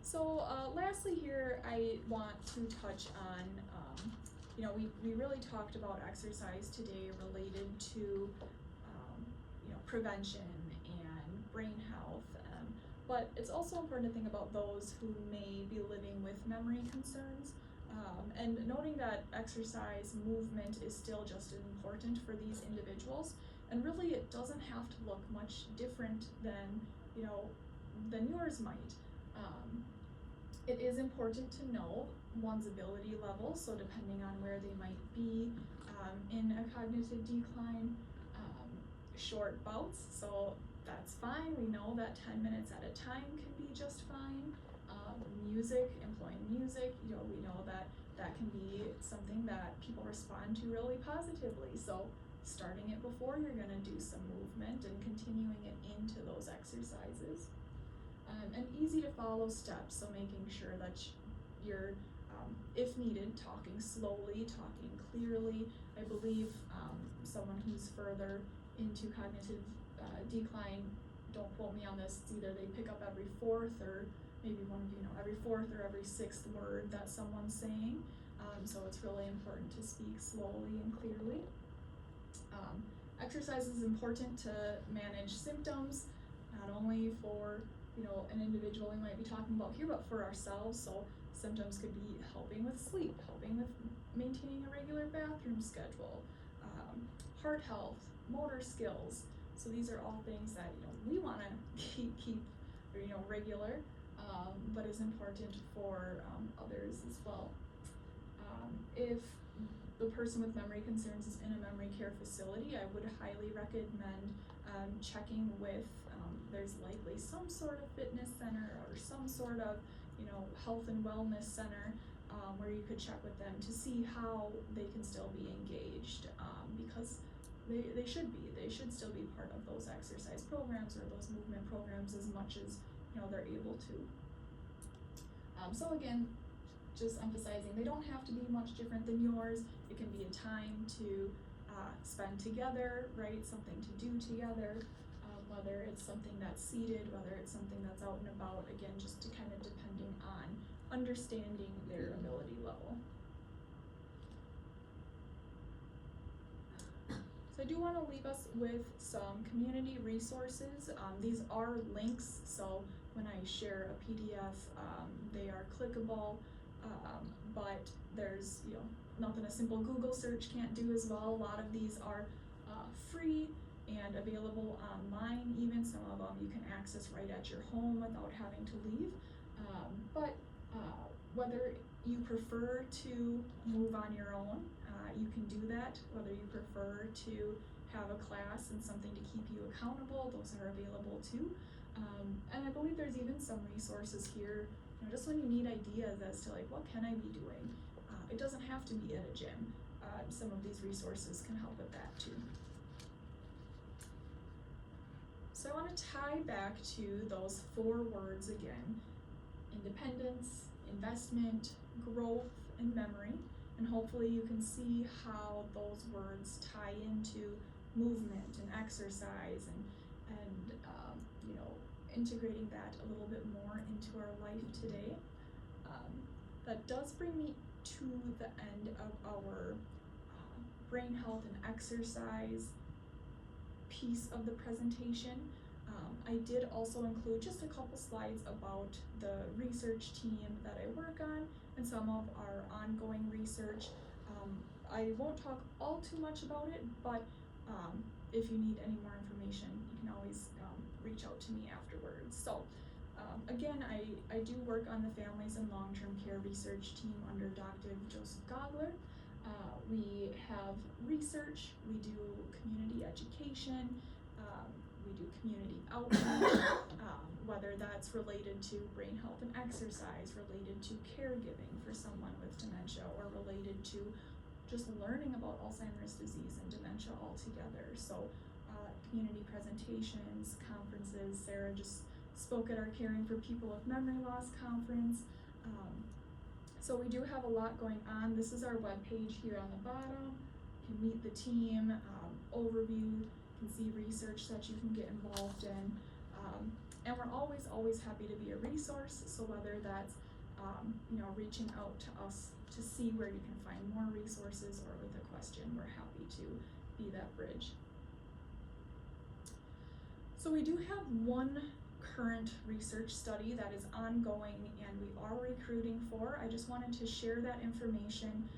So lastly here, I want to touch on, we really talked about exercise today related to, prevention and brain health. But it's also important to think about those who may be living with memory concerns, and noting that exercise movement is still just as important for these individuals, and really it doesn't have to look much different than yours might. It is important to know one's ability level, so depending on where they might be in a cognitive decline, short bouts, so that's fine. We know that 10 minutes at a time can be just fine. Employing music, we know that that can be something that people respond to really positively. So starting it before you're gonna do some movement and continuing it into those exercises. And easy to follow steps, so making sure that you're, if needed, talking slowly, talking clearly. I believe someone who's further into cognitive decline, don't quote me on this, it's either they pick up every fourth or maybe one of every fourth or every sixth word that someone's saying. So it's really important to speak slowly and clearly. Exercise is important to manage symptoms, not only for an individual we might be talking about here, but for ourselves. So symptoms could be helping with sleep, helping with maintaining a regular bathroom schedule, heart health, motor skills. So these are all things that we want to keep regular, but is important for others as well. If the person with memory concerns is in a memory care facility, I would highly recommend checking with, there's likely some sort of fitness center or some sort of health and wellness center where you could check with them to see how they can still be engaged, because they should still be part of those exercise programs or those movement programs as much as they're able to. So again, just emphasizing, they don't have to be much different than yours. It can be a time to spend together, right? Something to do together, whether it's something that's seated, whether it's something that's out and about, again, just to kind of depending on understanding their ability level. So I do want to leave us with some community resources. These are links, so when I share a PDF, they are clickable, but there's nothing a simple Google search can't do as well. A lot of these are free and available online even. Some of them you can access right at your home without having to leave. But whether you prefer to move on your own, you can do that. Whether you prefer to have a class and something to keep you accountable, those are available too. And I believe there's even some resources here, just when you need ideas as to like, what can I be doing? It doesn't have to be at a gym. Some of these resources can help with that too. So I want to tie back to those 4 words again: independence, investment, growth, and memory. And hopefully you can see how those words tie into movement and exercise and integrating that a little bit more into our life today. That does bring me to the end of our brain health and exercise piece of the presentation. I did also include just a couple slides about the research team that I work on and some of our ongoing research. I won't talk all too much about it, but if you need any more information, you can always reach out to me afterwards. So again, I do work on the Families and Long-Term Care Research Team under Dr. Joseph Gogler. We have research, we do community education, we do community outreach, whether that's related to brain health and exercise, related to caregiving for someone with dementia, or related to just learning about Alzheimer's disease and dementia altogether. So community presentations, conferences. Sarah just spoke at our Caring for People with Memory Loss conference. So we do have a lot going on. This is our webpage here on the bottom. You can meet the team, overview, you can see research that you can get involved in. And we're always happy to be a resource. So whether that's reaching out to us to see where you can find more resources, or with a question, we're happy to be that bridge. So we do have one current research study that is ongoing and we are recruiting for. I just wanted to share that information.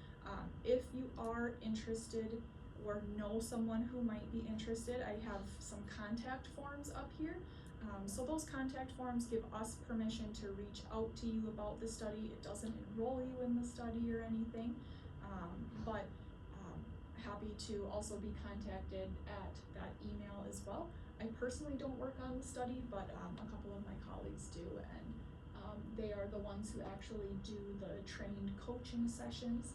If you are interested or know someone who might be interested, I have some contact forms up here. So those contact forms give us permission to reach out to you about the study. It doesn't enroll you in the study or anything, but happy to also be contacted at that email as well. I personally don't work on the study, but a couple of my colleagues do, and they are the ones who actually do the trained coaching sessions.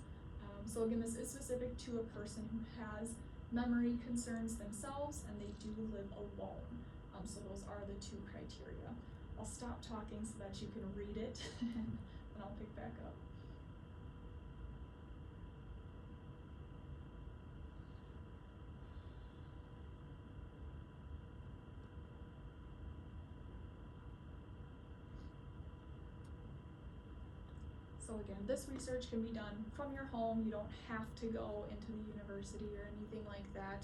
So again, this is specific to a person who has memory concerns themselves and they do live alone. So those are the 2 criteria. I'll stop talking so that you can read it and I'll pick back up. So again, this research can be done from your home. You don't have to go into the university or anything like that.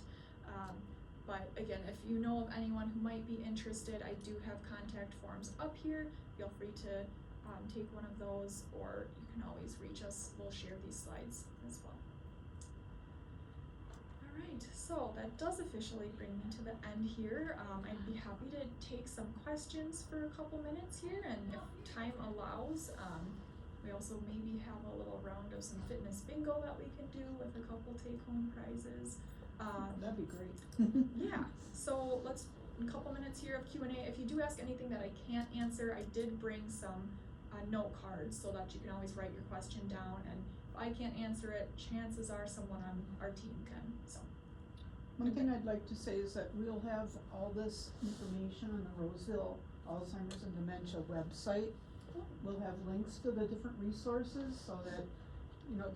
But again, if you know of anyone who might be interested, I do have contact forms up here. Feel free to take one of those, or you can always reach us. We'll share these slides as well. All right, so that does officially bring me to the end here. I'd be happy to take some questions for a couple minutes here, and if time allows, we also maybe have a little round of some fitness bingo that we can do with a couple take-home prizes. That'd be great. Yeah, so let's, a couple minutes here of Q&A. If you do ask anything that I can't answer, I did bring some note cards so that you can always write your question down, and if I can't answer it, chances are someone on our team can, so. One thing I'd like to say is that we'll have all this information on the Roseville Alzheimer's and Dementia website. We'll have links to the different resources so that,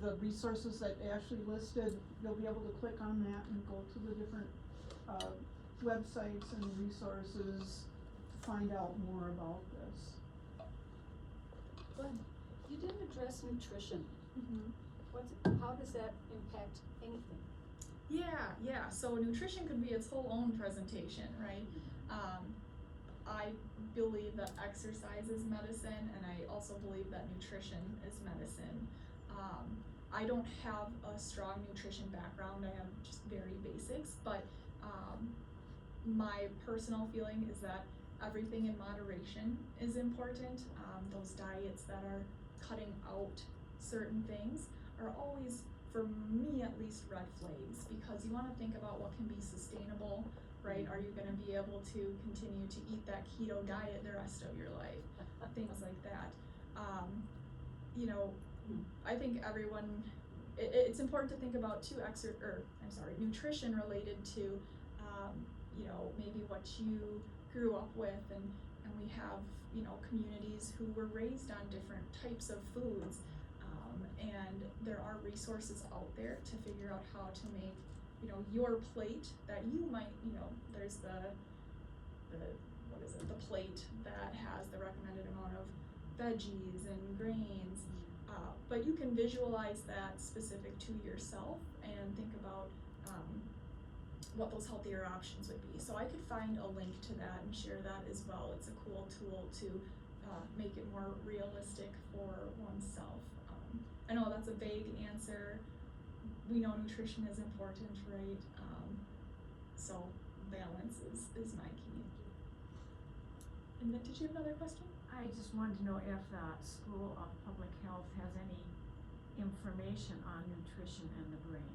the resources that Ashley listed, you'll be able to click on that and go to the different websites and resources to find out more about this. Good. You didn't address nutrition. How does that impact anything? Yeah, so nutrition could be its whole own presentation, right? I believe that exercise is medicine, and I also believe that nutrition is medicine. I don't have a strong nutrition background, I have just very basics, but my personal feeling is that everything in moderation is important. Those diets that are cutting out certain things are always for me at least, red flags, because you wanna think about what can be sustainable, right? Are you gonna be able to continue to eat that keto diet the rest of your life? Things like that. You know, I think everyone, it's important to think about too, nutrition related to, you know, maybe what you grew up with, and we have, you know, communities who were raised on different types of foods, and there are resources out there to figure out how to make, you know, your plate that you might, you know, there's the plate that has the recommended amount of veggies and grains, but you can visualize that specific to yourself and think about what those healthier options would be. So I could find a link to that and share that as well. It's a cool tool to make it more realistic for oneself. I know that's a vague answer. We know nutrition is important, right? So balance is my key. And then, did you have another question? I just wanted to know if the School of Public Health has any information on nutrition and the brain.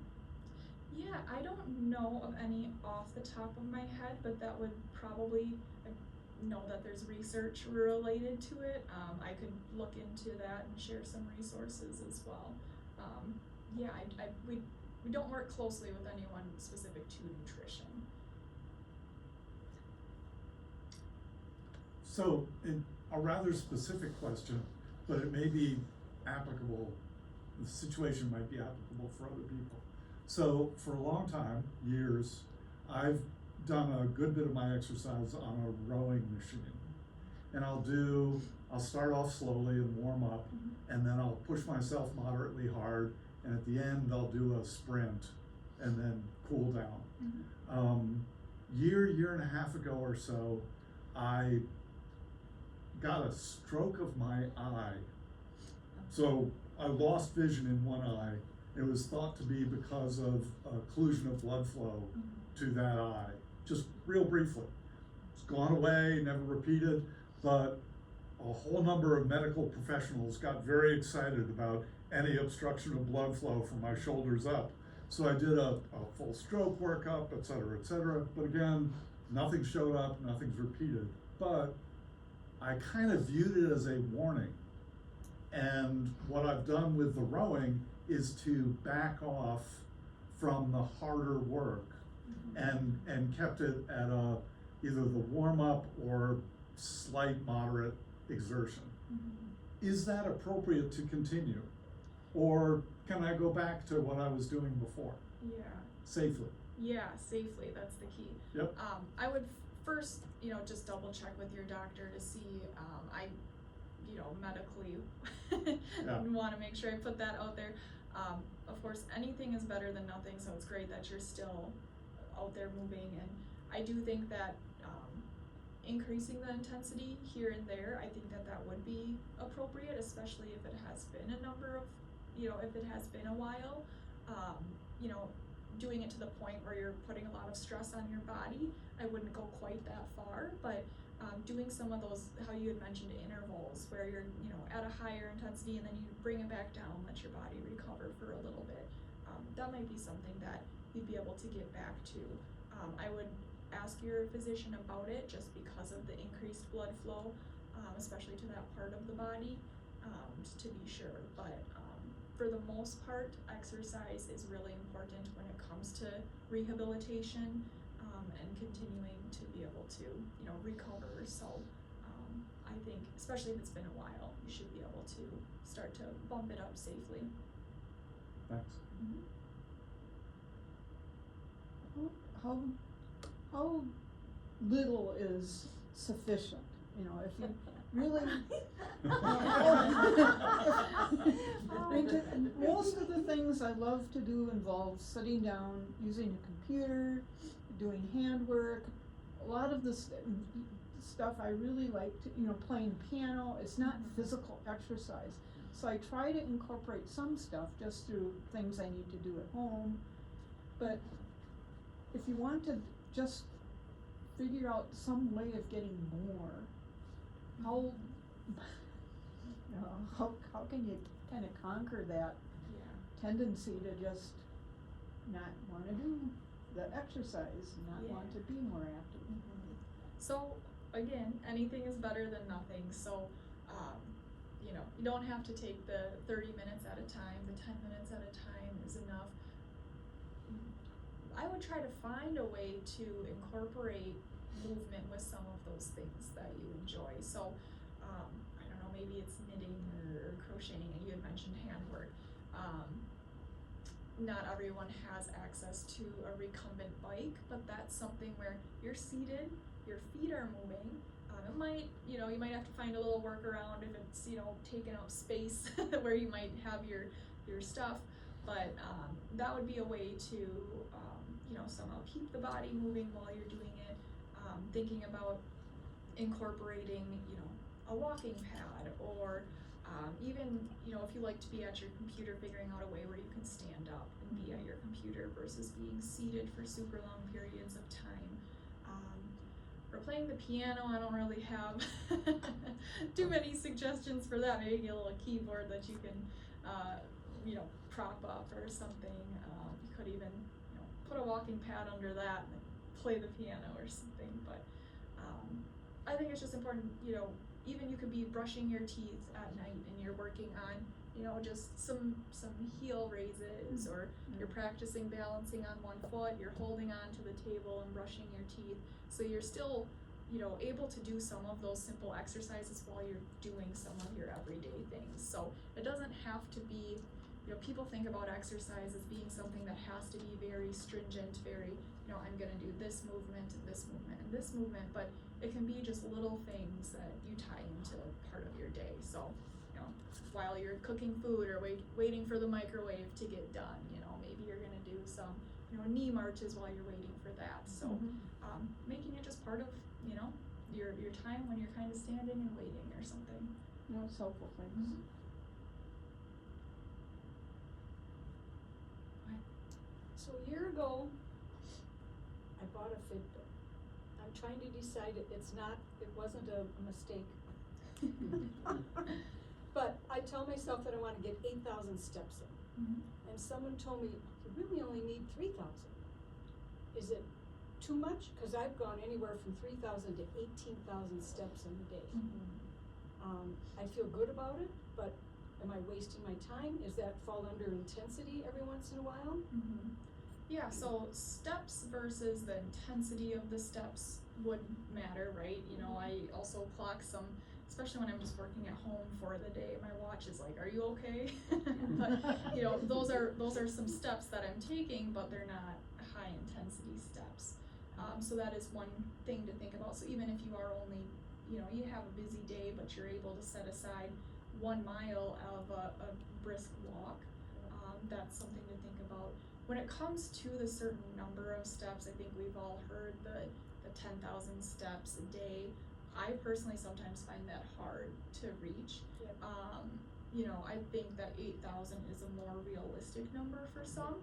Yeah, I don't know of any off the top of my head, but that would probably, I know that there's research related to it. I could look into that and share some resources as well. Yeah, we don't work closely with anyone specific to nutrition. So, a rather specific question, but it may be applicable, the situation might be applicable for other people. So, for a long time, years, I've done a good bit of my exercise on a rowing machine. And I'll start off slowly and warm up, and then I'll push myself moderately hard, and at the end I'll do a sprint, and then cool down. Year and a half ago or so, I got a stroke of my eye. So I lost vision in one eye. It was thought to be because of occlusion of blood flow to that eye, just real briefly. It's gone away, never repeated, but a whole number of medical professionals got very excited about any obstruction of blood flow from my shoulders up. So I did a full stroke workup, et cetera, but again, nothing showed up, nothing's repeated. But I kind of viewed it as a warning. And what I've done with the rowing is to back off from the harder work and kept it at either the warm-up or slight moderate exertion. Is that appropriate to continue? Or can I go back to what I was doing before? Yeah. Safely? Yeah, safely, that's the key. Yep. I would first, you know, just double check with your doctor to see, medically want to make sure I put that out there. Of course, anything is better than nothing, so it's great that you're still out there moving, and I do think that increasing the intensity here and there, I think that would be appropriate, especially if it has been if it has been a while. Doing it to the point where you're putting a lot of stress on your body, I wouldn't go quite that far, but doing some of those, how you had mentioned, intervals where you're, at a higher intensity and then you bring it back down, let your body recover for a little bit. That might be something that you'd be able to get back to. I would ask your physician about it just because of the increased blood flow, especially to that part of the body, to be sure. But for the most part, exercise is really important when it comes to rehabilitation and continuing to be able to, recover. So I think, especially if it's been a while, you should be able to start to bump it up safely. Thanks. How little is sufficient? If you really, most of the things I love to do involve sitting down, using a computer, doing handwork. A lot of this stuff I really like to, playing piano. It's not physical exercise. So I try to incorporate some stuff just through things I need to do at home. But if you want to just figure out some way of getting more, how can you kind of conquer that tendency to just not wanna do the exercise, not Yeah. want to be more active. So, again, anything is better than nothing, so, you don't have to take the 30 minutes at a time, the 10 minutes at a time is enough. I would try to find a way to incorporate movement with some of those things that you enjoy, so, I don't know, maybe it's knitting or crocheting, and you had mentioned handwork. Not everyone has access to a recumbent bike, but that's something where you're seated, your feet are moving. It might, you might have to find a little workaround if it's, taking up space where you might have your stuff, but that would be a way to, somehow keep the body moving while you're doing it. Thinking about incorporating, a walking pad, or even, if you like to be at your computer, figuring out a way where you can stand up and be at your computer versus being seated for super long periods of time. For playing the piano, I don't really have too many suggestions for that. Maybe a little keyboard that you can, prop up or something. You could even, put a walking pad under that and play the piano or something. But I think it's just important, even you could be brushing your teeth at night and you're working on, just some heel raises, or you're practicing balancing on one foot, you're holding on to the table and brushing your teeth. So you're still, able to do some of those simple exercises while you're doing some of your everyday things. So it doesn't have to be, people think about exercise as being something that has to be very stringent, very, I'm gonna do this movement and this movement and this movement, but it can be just little things that you tie into part of your day. So, while you're cooking food or waiting for the microwave to get done, maybe you're gonna do some, knee marches while you're waiting for that. So, making it just part of, your time when you're kind of standing and waiting or something. It's helpful things. So a year ago, I bought a Fitbit. I'm trying to decide it wasn't a mistake. But I tell myself that I wanna get 8,000 steps in. Mm-hmm. And someone told me, you really only need 3,000. Is it too much? Cause I've gone anywhere from 3,000 to 18,000 steps in a day. Mm-hmm. I feel good about it, but am I wasting my time? Is that fall under intensity every once in a while? Mm-hmm. Yeah, so steps versus the intensity of the steps would matter, right? I also clock some, especially when I'm just working at home for the day, my watch is like, are you okay? But, those are some steps that I'm taking, but they're not high intensity steps. So that is one thing to think about. So even if you are only, you have a busy day, but you're able to set aside 1 mile of a brisk walk, that's something to think about. When it comes to the certain number of steps, I think we've all heard the 10,000 steps a day. I personally sometimes find that hard to reach. Yep. I think that 8,000 is a more realistic number for some.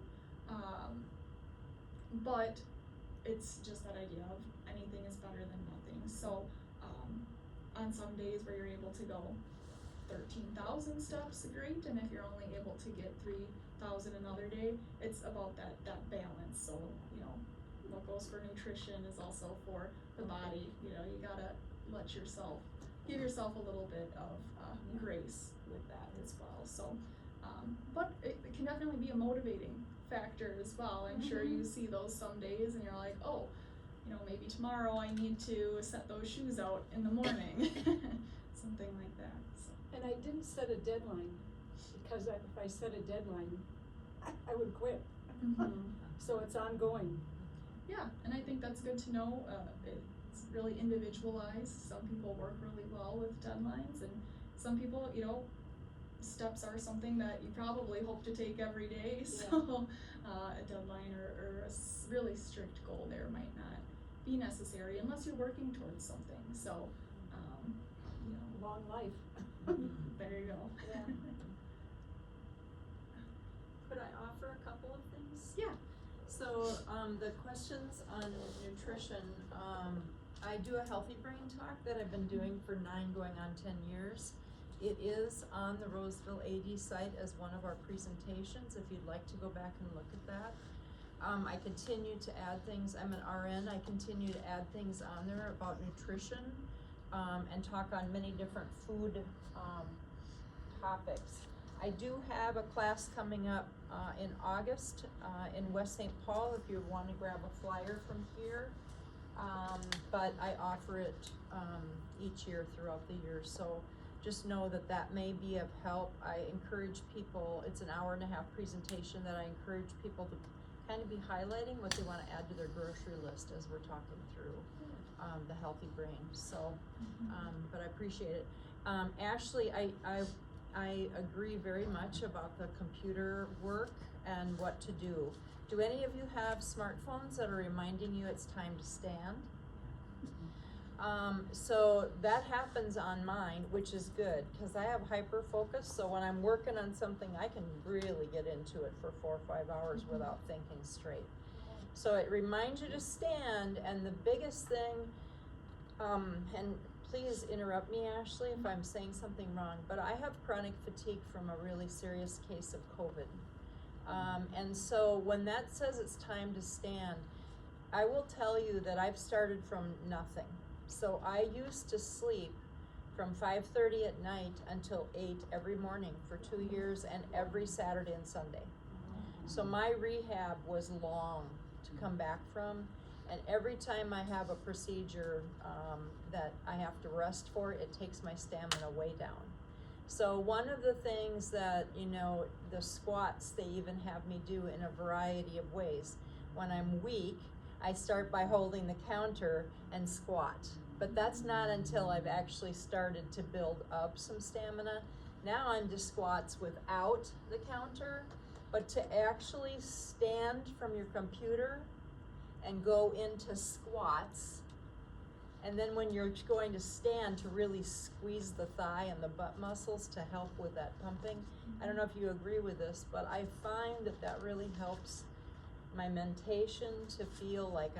But it's just that idea of anything is better than nothing. So, on some days where you're able to go 13,000 steps, great, and if you're only able to get 3,000 another day, it's about that balance. So, what goes for nutrition is also for the body. You gotta give yourself a little bit of grace with that as well. So, but it can definitely be a motivating factor as well. I'm sure you see those some days and you're like, oh, maybe tomorrow I need to set those shoes out in the morning, something like that. So. And I didn't set a deadline, because if I set a deadline, I would quit. So it's ongoing. Yeah, and I think that's good to know. It's really individualized. Some people work really well with deadlines, and some people, steps are something that you probably hope to take every day. So a deadline or a really strict goal there might not be necessary unless you're working towards something. So, Long life. there you go. Yeah. Could I offer a couple of things? Yeah. So, the questions on nutrition, I do a healthy brain talk that I've been doing for 9 going on 10 years. It is on the Roseville AD site as one of our presentations, if you'd like to go back and look at that. I continue to add things, I'm an RN, I continue to add things on there about nutrition, and talk on many different food, topics. I do have a class coming up, in August, in West St. Paul, if you wanna grab a flyer from here. But I offer it, each year throughout the year, so just know that that may be of help. I encourage people, it's an 1.5-hour presentation that I encourage people to kind of be highlighting what they wanna add to their grocery list as we're talking through, the healthy brain, so, but I appreciate it. Ashley, I agree very much about the computer work and what to do. Do any of you have smartphones that are reminding you it's time to stand? So that happens on mine, which is good, cause I have hyper focus, so when I'm working on something, I can really get into it for 4 or 5 hours without thinking straight. So it reminds you to stand, and the biggest thing, and please interrupt me, Ashley, if I'm saying something wrong, but I have chronic fatigue from a really serious case of COVID. And so when that says it's time to stand, I will tell you that I've started from nothing. So I used to sleep from 5:30 at night until 8 every morning for 2 years, and every Saturday and Sunday. So my rehab was long to come back from, and every time I have a procedure that I have to rest for, it takes my stamina way down. So one of the things that, you know, the squats, they even have me do in a variety of ways. When I'm weak, I start by holding the counter and squat. But that's not until I've actually started to build up some stamina. Now I'm to squats without the counter, but to actually stand from your computer and go into squats. And then when you're going to stand, to really squeeze the thigh and the butt muscles to help with that pumping. I don't know if you agree with this, but I find that that really helps my mentation to feel like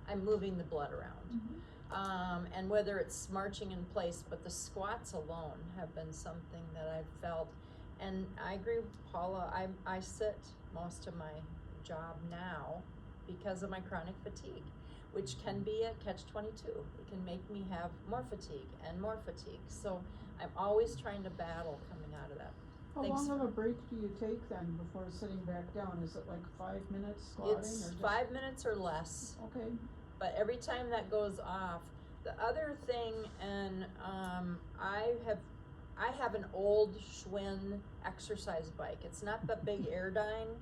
I'm moving the blood around. And whether it's marching in place, but the squats alone have been something that I've felt. And I agree with Paula, I sit most of my job now because of my chronic fatigue, which can be a catch-22. It can make me have more fatigue and more fatigue. So I'm always trying to battle coming out of that. How long of a break do you take then before sitting back down? Is it like 5 minutes squatting or It's just? 5 minutes or less. Okay. But every time that goes off, the other thing, and I have an old Schwinn exercise bike. It's not the big Airdyne,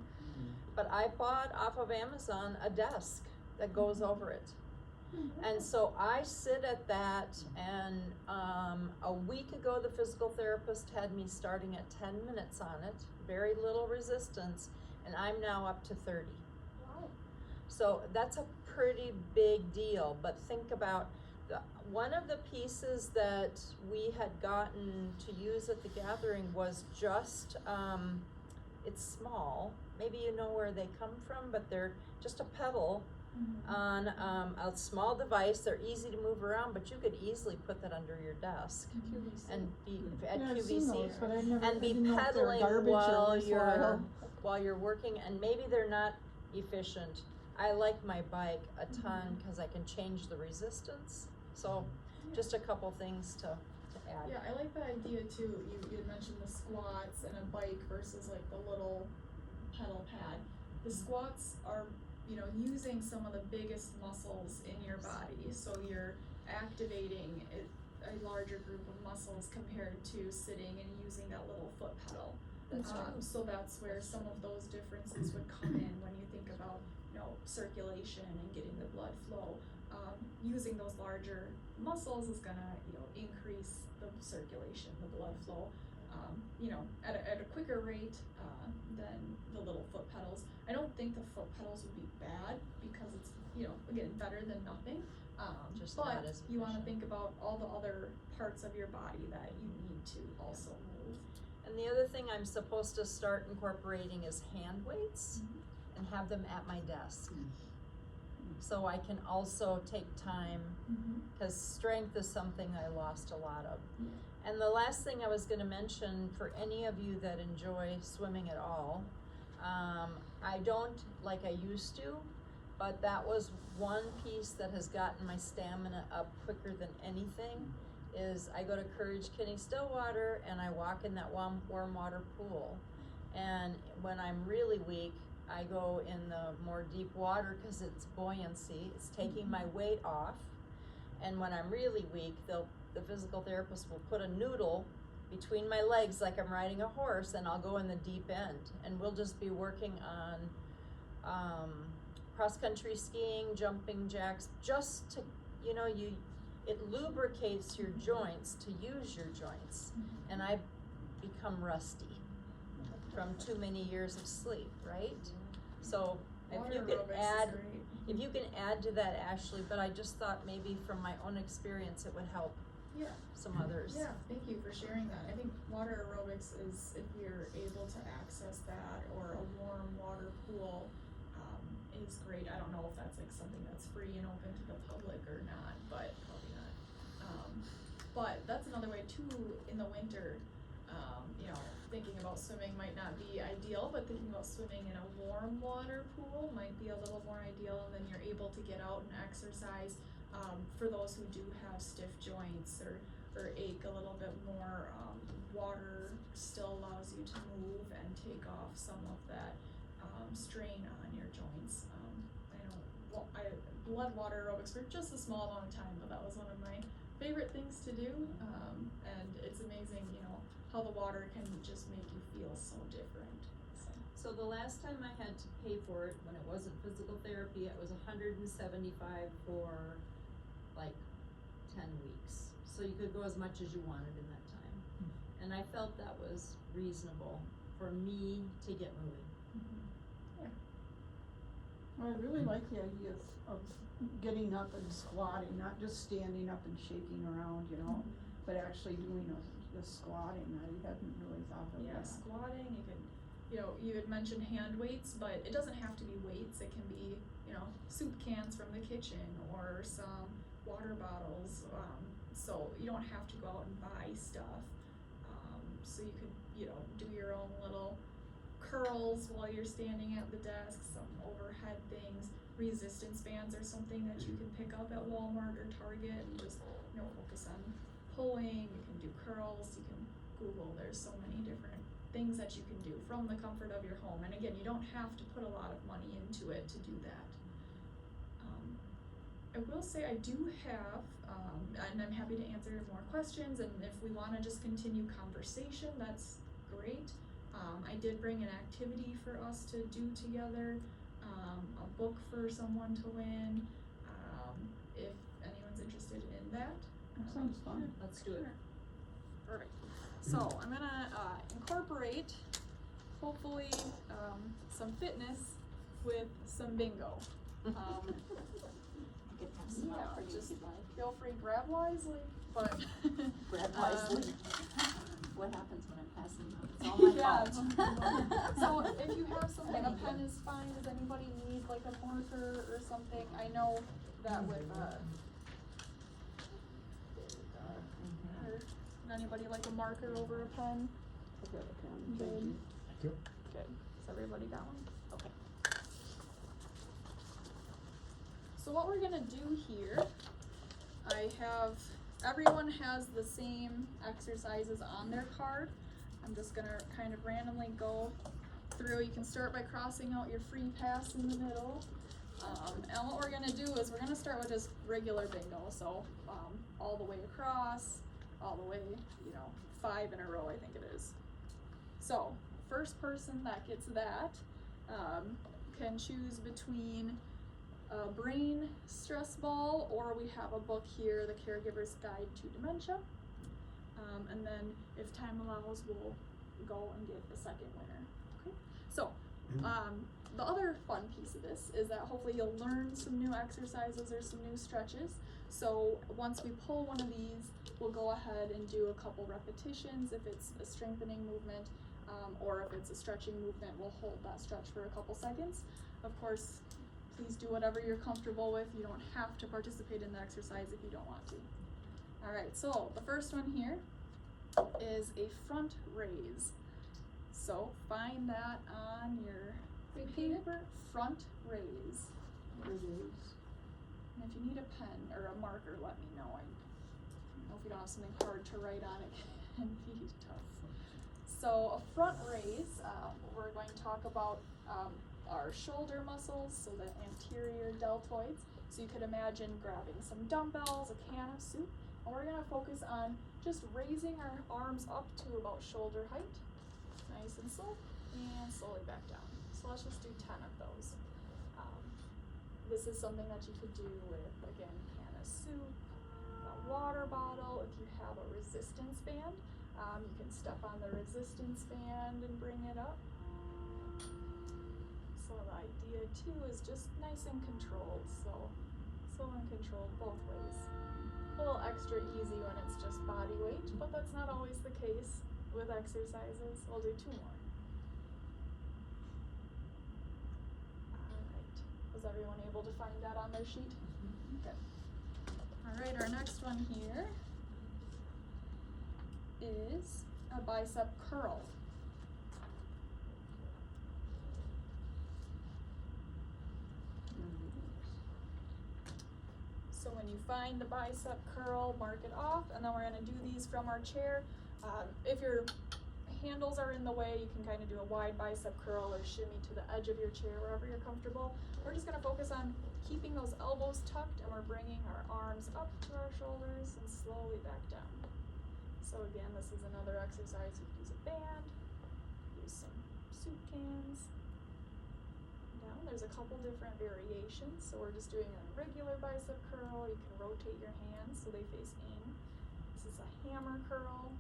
but I bought off of Amazon a desk that goes over it. And so I sit at that, and a week ago the physical therapist had me starting at 10 minutes on it, very little resistance, and I'm now up to 30. Wow. So that's a pretty big deal, but think about one of the pieces that we had gotten to use at the gathering was just, it's small, maybe you know where they come from, but they're just a pedal on a small device. They're easy to move around, but you could easily put that under your desk QVC. and be at Yeah, I've seen QVC those, but I never, and I be didn't know if they were pedaling garbage while or worthwhile. while you're working, and maybe they're not efficient. I like my bike a ton because I can change the resistance. So just a couple things to add. Yeah, I like that idea too. You had mentioned the squats and a bike versus like the little pedal pad. The squats are, you know, using some of the biggest muscles in your body. So you're activating a larger group of muscles compared to sitting and using that little foot pedal. That's right. So that's where some of those differences would come in when you think about, you know, circulation and getting the blood flow. Using those larger muscles is gonna, you know, increase the circulation, the blood flow, you know, at a quicker rate than the little foot pedals. I don't think the foot pedals would be bad because it's, you know, again, better than nothing. Just but not as you want to efficient. think about all the other parts of your body that you need to also move. And the other thing I'm supposed to start incorporating is hand weights and have them at my desk. so I can also take time, because strength is something I lost a lot of. And the last thing I was gonna mention, for any of you that enjoy swimming at all, I don't like I used to, but that was one piece that has gotten my stamina up quicker than anything, is I go to Courage Kinney Stillwater and I walk in that warm water pool. And when I'm really weak, I go in the more deep water because it's buoyancy, it's taking my weight off. And when I'm really weak, the physical therapist will put a noodle between my legs like I'm riding a horse, and I'll go in the deep end. And we'll just be working on cross-country skiing, jumping jacks, just to, it lubricates your joints to use your joints. And I become rusty from too many years of sleep, right? So if you can add to that, Ashley, but I just thought maybe from my own experience it would help some others. Yeah, thank you for sharing that. I think water aerobics is, if you're able to access that, or a warm water pool, is great. I don't know if that's like something that's free and open to the public or not, but probably not. But that's another way too, in the winter, thinking about swimming might not be ideal, but thinking about swimming in a warm water pool might be a little more ideal, and then you're able to get out and exercise. For those who do have stiff joints or ache a little bit more, water still allows you to move and take off some of that strain on your joints. I led water aerobics for just a small amount of time, but that was one of my favorite things to do, and it's amazing, how the water can just make you feel so different. So the last time I had to pay for it, when it wasn't physical therapy, it was $175 for like 10 weeks. So you could go as much as you wanted in that time. And I felt that was reasonable for me to get moving. Well, I really like the idea of getting up and squatting, not just standing up and shaking around, but actually doing the squatting. I hadn't really thought of that. Squatting, you had mentioned hand weights, but it doesn't have to be weights. It can be, soup cans from the kitchen or some water bottles. So you don't have to go out and buy stuff. So you could, do your own little curls while you're standing at the desk, some overhead things. Resistance bands are something that you can pick up at Walmart or Target and just, focus on pulling. You can do curls, you can Google, there's so many different things that you can do from the comfort of your home. And again, you don't have to put a lot of money into it to do that. I will say I do have, and I'm happy to answer more questions, and if we want to just continue conversation, that's great. I did bring an activity for us to do together, a book for someone to win, if anyone's interested in that. That sounds fun. Let's do it. Perfect. So I'm gonna incorporate, hopefully, some fitness with some bingo. Just feel free, grab wisely, but. Grab wisely. What happens when I'm passing out? It's all my fault. So if you have something, a pen is fine. Does anybody need like a marker or something? I know that with would anybody like a marker over a pen? Okay, Good. Thank you. Good. Has everybody got one? Okay. So what we're gonna do here, everyone has the same exercises on their card. I'm just gonna kind of randomly go through. You can start by crossing out your free pass in the middle. And what we're gonna do is we're gonna start with just regular bingo. So all the way across, all the way, 5 in a row, I think it is. So first person that gets that can choose between a brain stress ball, or we have a book here, The Caregiver's Guide to Dementia. And then if time allows, we'll go and get the second winner. Okay. So the other fun piece of this is that hopefully you'll learn some new exercises or some new stretches. So once we pull one of these, we'll go ahead and do a couple repetitions. If it's a strengthening movement, or if it's a stretching movement, we'll hold that stretch for a couple seconds. Of course, Please do whatever you're comfortable with. You don't have to participate in the exercise if you don't want to. All right, so the first one here is a front raise. So find that on your paper, front raise. And if you need a pen or a marker, let me know. I don't know if you don't have something hard to write on, it can be tough. So a front raise, we're going to talk about our shoulder muscles, so the anterior deltoids. So you could imagine grabbing some dumbbells, a can of soup, and we're gonna focus on just raising our arms up to about shoulder height, nice and slow, and slowly back down. So let's just do 10 of those. This is something that you could do with, again, can of soup, a water bottle. If you have a resistance band, you can step on the resistance band and bring it up. So the idea too is just nice and controlled, so slow and controlled both ways. A little extra easy when it's just body weight, but that's not always the case with exercises. We'll do 2 more. Was everyone able to find that on their sheet? Good. All right, our next one here is a bicep curl. So when you find the bicep curl, mark it off, and then we're gonna do these from our chair. If your handles are in the way, you can kind of do a wide bicep curl or shimmy to the edge of your chair, wherever you're comfortable. We're just gonna focus on keeping those elbows tucked, and we're bringing our arms up to our shoulders and slowly back down. So again, this is another exercise. You can use a band, use some soup cans. Down, there's a couple different variations. So we're just doing a regular bicep curl. You can rotate your hands so they face in. This is a hammer curl.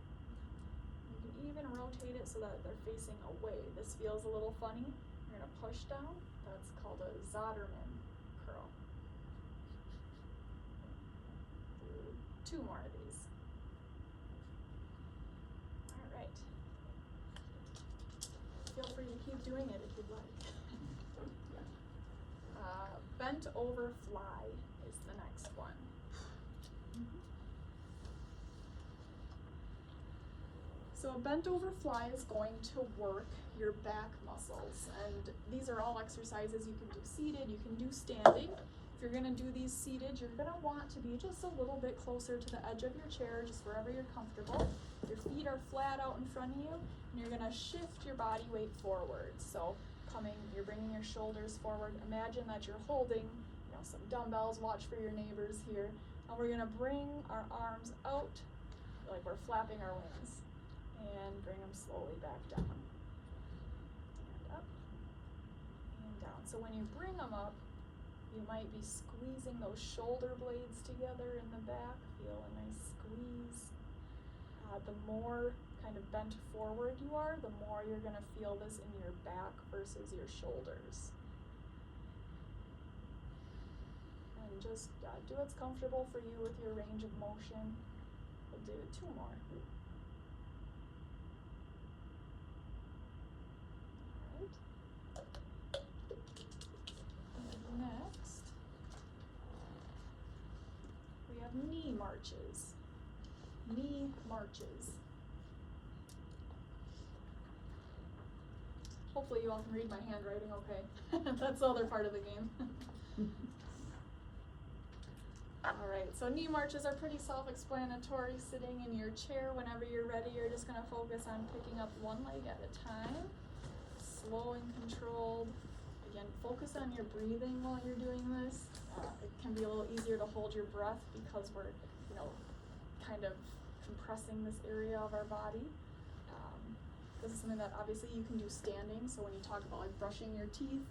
You can even rotate it so that they're facing away. This feels a little funny. You're gonna push down. That's called a Zoderman curl. Do 2 more of these. All right. Feel free to keep doing it if you'd like. Bent over fly is the next one. So a bent over fly is going to work your back muscles, and these are all exercises you can do seated, you can do standing. If you're gonna do these seated, you're gonna want to be just a little bit closer to the edge of your chair, just wherever you're comfortable. Your feet are flat out in front of you, and you're gonna shift your body weight forward. So you're bringing your shoulders forward. Imagine that you're holding, some dumbbells. Watch for your neighbors here. And we're gonna bring our arms out like we're flapping our wings, and bring them slowly back down. And up and down. So when you bring them up, you might be squeezing those shoulder blades together in the back. Feel a nice squeeze. The more kind of bent forward you are, the more you're gonna feel this in your back versus your shoulders. And just do what's comfortable for you with your range of motion. We'll do 2 more. Alright. And next, we have knee marches. Knee marches. Hopefully you all can read my handwriting okay. That's the other part of the game. Alright, so knee marches are pretty self-explanatory. Sitting in your chair, whenever you're ready, you're just going to focus on picking up 1 leg at a time. Slow and controlled. Again, focus on your breathing while you're doing this. It can be a little easier to hold your breath because we're, kind of compressing this area of our body. This is something that obviously you can do standing. So when you talk about like brushing your teeth,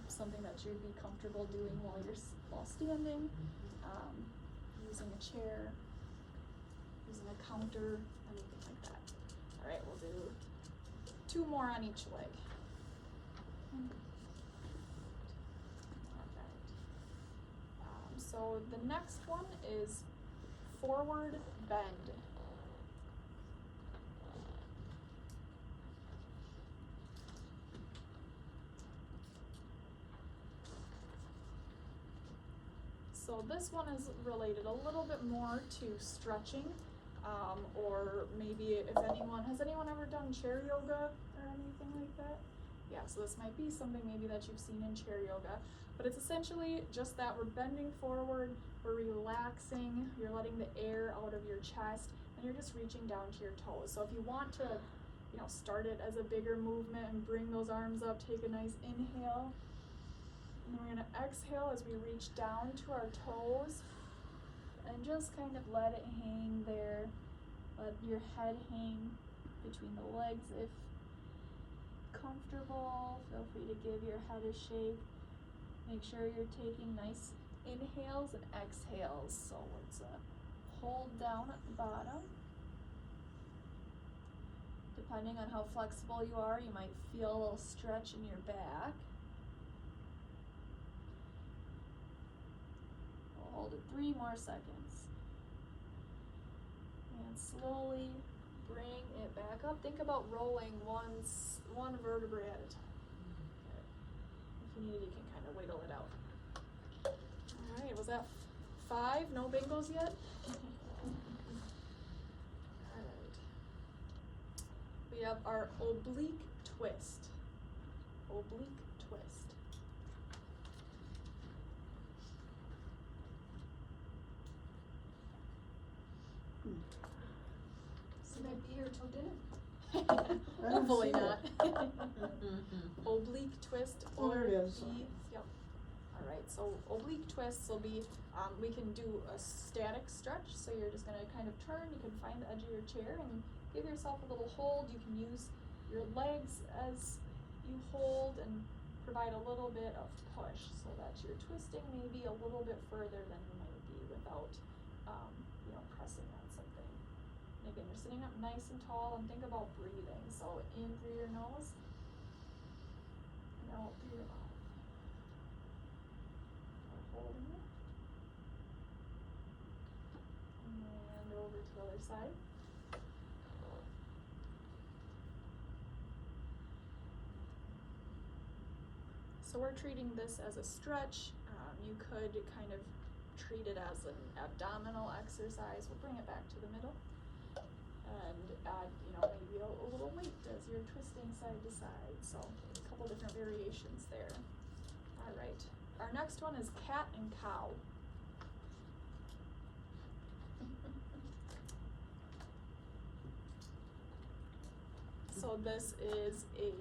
something that you'd be comfortable doing while standing, using a chair, using a counter, anything like that. All right, we'll do 2 more on each leg. So the next one is forward bend. So this one is related a little bit more to stretching, or maybe if anyone, has anyone ever done chair yoga or anything like that? Yeah, so this might be something maybe that you've seen in chair yoga, but it's essentially just that we're bending forward, we're relaxing, you're letting the air out of your chest, and you're just reaching down to your toes. So if you want to, start it as a bigger movement and bring those arms up, take a nice inhale. And we're gonna exhale as we reach down to our toes and just kind of let it hang there. Let your head hang between the legs if comfortable. Feel free to give your head a shake. Make sure you're taking nice inhales and exhales. So it's a hold down at the bottom. Depending on how flexible you are, you might feel a little stretch in your back. We'll hold it 3 more seconds. And slowly bring it back up. Think about rolling one vertebrae at a time. Okay. If you need it, you can kind of wiggle it out. Alright, was that 5? No bingos yet? We have our oblique twist. Oblique twist. So might be here till dinner. Hopefully see it. not. Oblique twist. Oh, there it is. Yep. Alright, so oblique twists will be, we can do a static stretch, so you're just gonna kind of turn, you can find the edge of your chair and give yourself a little hold. You can use your legs as you hold and provide a little bit of push so that you're twisting maybe a little bit further than you might be without, pressing on something. And again, you're sitting up nice and tall and think about breathing. So in through your nose and out through your mouth. We're holding it. And over to the other side. So we're treating this as a stretch. You could kind of treat it as an abdominal exercise. We'll bring it back to the middle and add, maybe a little weight as you're twisting side to side. So a couple different variations there. All right. Our next one is cat and cow. So this is a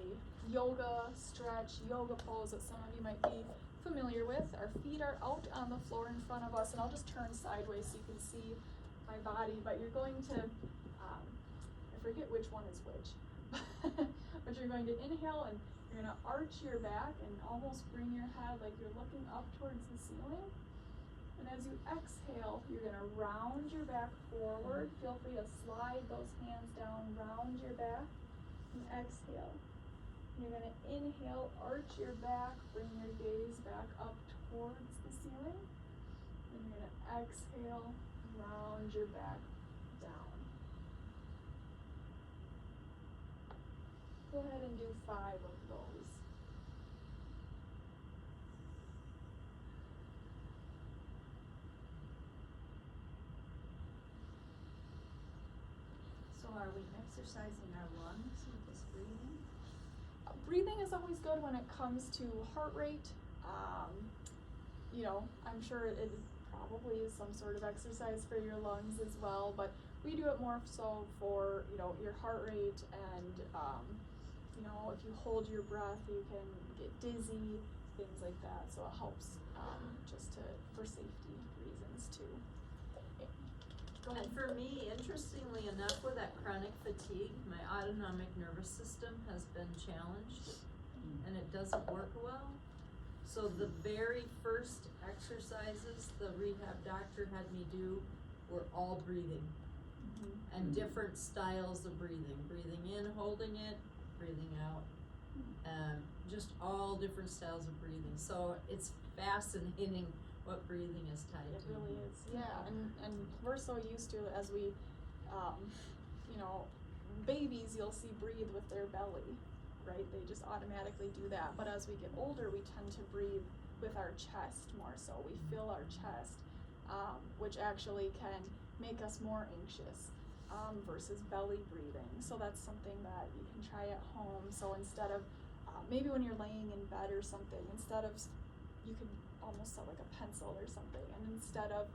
yoga stretch, yoga pose that some of you might be familiar with. Our feet are out on the floor in front of us, and I'll just turn sideways so you can see my body, but you're going to, I forget which one is which, but you're going to inhale and you're going to arch your back and almost bring your head like you're looking up towards the ceiling. And as you exhale, you're going to round your back forward. Feel free to slide those hands down, round your back, and exhale. You're going to inhale, arch your back, bring your gaze back up towards the ceiling. And you're going to exhale, round your back down. Go ahead and do 5 of those. So are we exercising our lungs with this breathing? Breathing is always good when it comes to heart rate. I'm sure it probably is some sort of exercise for your lungs as well, but we do it more so for, your heart rate and, if you hold your breath, you can get dizzy, things like that. So it helps for safety reasons too. Go ahead. And for me, interestingly enough, with that chronic fatigue, my autonomic nervous system has been challenged and it doesn't work well. So the very first exercises the rehab doctor had me do were all breathing. And different styles of breathing. Breathing in, holding it, breathing out. Just all different styles of breathing. So it's fascinating what breathing is tied to. It really is, yeah. And we're so used to, as we, babies you'll see breathe with their belly, right? They just automatically do that. But as we get older, we tend to breathe with our chest more so. We fill our chest, which actually can make us more anxious versus belly breathing. So that's something that you can try at home. So instead of, maybe when you're laying in bed or something, instead of, you could almost set like a pencil or something, and instead of,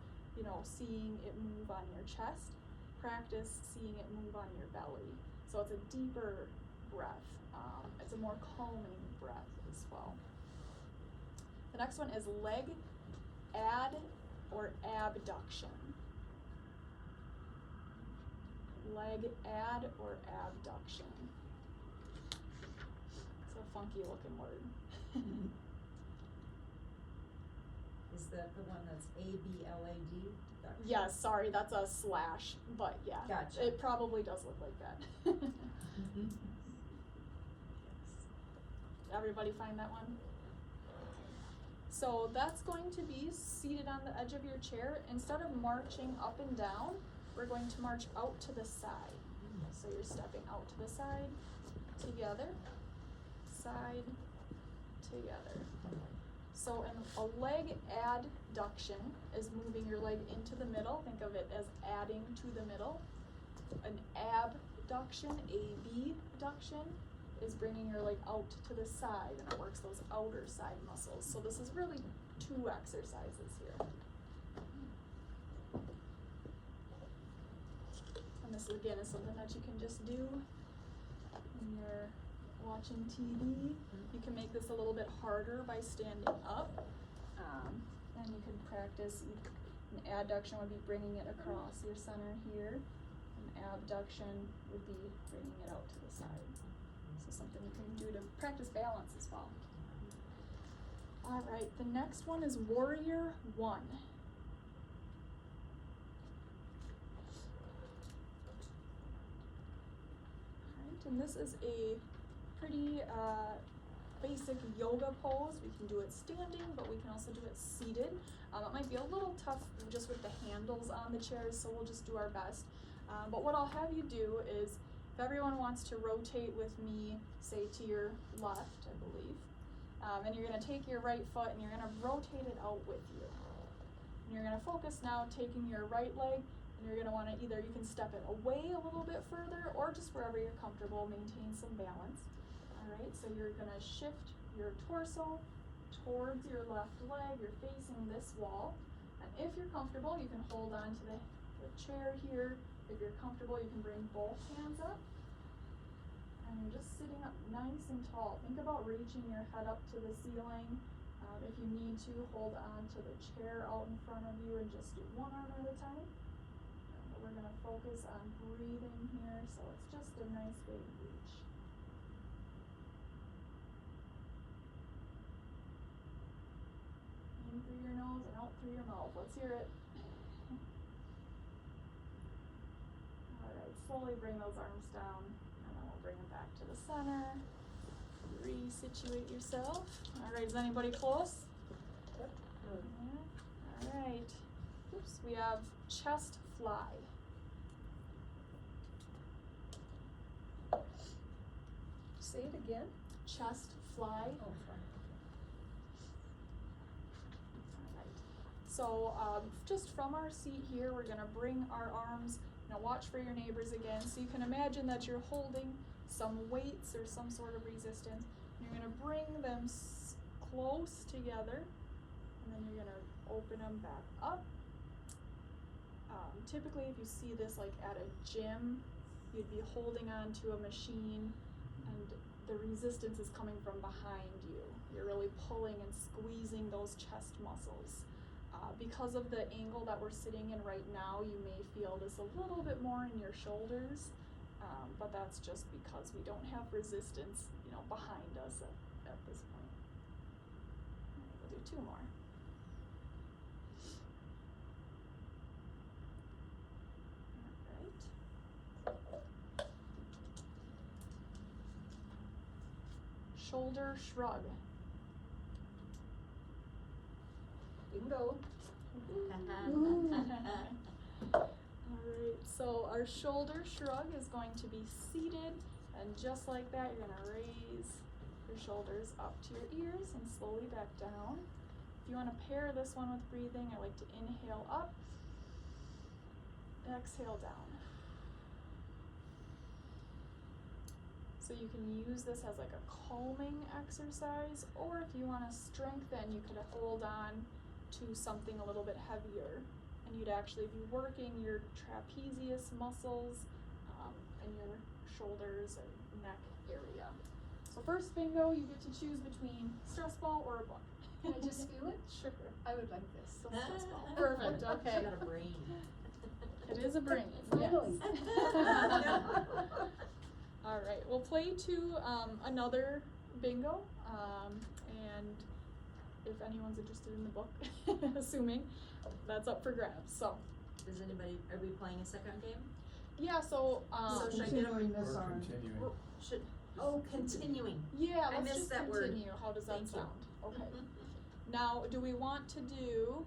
seeing it move on your chest, practice seeing it move on your belly. So it's a deeper breath. It's a more calming breath as well. The next one is leg add or abduction. Leg add or abduction. It's a funky looking word. Is that the one that's ABLAD? Yes, sorry, that's a slash, but yeah. Gotcha. It probably does look like that. Mm-hmm. Everybody find that one? So that's going to be seated on the edge of your chair. Instead of marching up and down, we're going to march out to the side. So you're stepping out to the side, together, side, together. So a leg adduction is moving your leg into the middle. Think of it as adding to the middle. An abduction, abduction, is bringing your leg out to the side, and it works those outer side muscles. So this is really 2 exercises here. And this again is something that you can just do when you're watching TV. You can make this a little bit harder by standing up, and you can practice. An adduction would be bringing it across your center here. An abduction would be bringing it out to the side. So something you can do to practice balance as well. All right, the next one is Warrior 1. All right, and this is a pretty basic yoga pose. We can do it standing, but we can also do it seated. It might be a little tough just with the handles on the chairs, so we'll just do our best. But what I'll have you do is, if everyone wants to rotate with me, say to your left, I believe, and you're going to take your right foot and you're going to rotate it out with you. And you're going to focus now taking your right leg, and you're going to want to either, you can step it away a little bit further, or just wherever you're comfortable, maintain some balance. Alright, so you're going to shift your torso towards your left leg, you're facing this wall, and if you're comfortable, you can hold on to the chair here. If you're comfortable, you can bring both hands up, and you're just sitting up nice and tall. Think about reaching your head up to the ceiling. If you need to, hold on to the chair out in front of you and just do one arm at a time. But we're going to focus on breathing here, so it's just a nice big reach. In through your nose and out through your mouth. Let's hear it. Alright, slowly bring those arms down, and then we'll bring them back to the center. Resituate yourself. Alright, is anybody close? Yep. Yeah. Alright. Oops, we have chest fly. Say it again. Chest fly. Oh, fine. Alright. So just from our seat here, we're going to bring our arms, watch for your neighbors again. So you can imagine that you're holding some weights or some sort of resistance. You're going to bring them close together, and then you're going to open them back up. Typically, if you see this like at a gym, you'd be holding on to a machine, and the resistance is coming from behind you. You're really pulling and squeezing those chest muscles. Because of the angle that we're sitting in right now, you may feel this a little bit more in your shoulders, but that's just because we don't have resistance, behind us at this point. We'll do 2 more. Alright. Shoulder shrug. Bingo. Alright, so our shoulder shrug is going to be seated, and just like that, you're going to raise your shoulders up to your ears and slowly back down. If you wanna pair this one with breathing, I like to inhale up, exhale down. So you can use this as like a calming exercise, or if you wanna strengthen, you could hold on to something a little bit heavier. And you'd actually be working your trapezius muscles, and your shoulders and neck area. So first bingo, you get to choose between stress ball or a book. Can I just feel it? Sure. I would like this. So stress ball. Perfect, okay. She got a brain. It is a brain, Finally. yes. Alright, we'll play to another bingo, and if anyone's interested in the book, assuming, that's up for grabs, so. Does anybody, are we playing a second game? Yeah, so, So should I get Continuing this Or on. continuing. Should, oh, continuing. yeah, I let's missed just that word. continue, how does that Thank you. sound? Okay. Now, do we want to do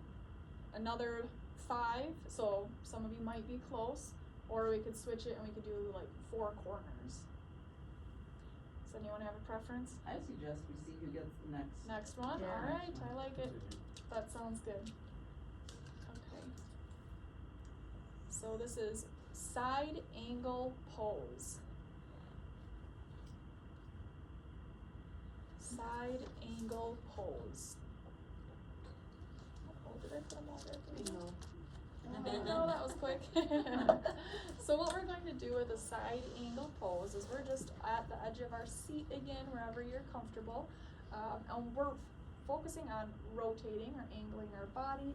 another 5? So some of you might be close, or we could switch it and we could do like 4 corners. Does anyone have a preference? I suggest we see who gets the next. Next one, Yeah. alright, I like it. Continue. That sounds good. Okay. So this is side angle pose. Side angle pose. Oh, did I put them all there? Bingo. Oh, that was quick. So what we're going to do with a side angle pose is we're just at the edge of our seat again, wherever you're comfortable. And we're focusing on rotating or angling our body.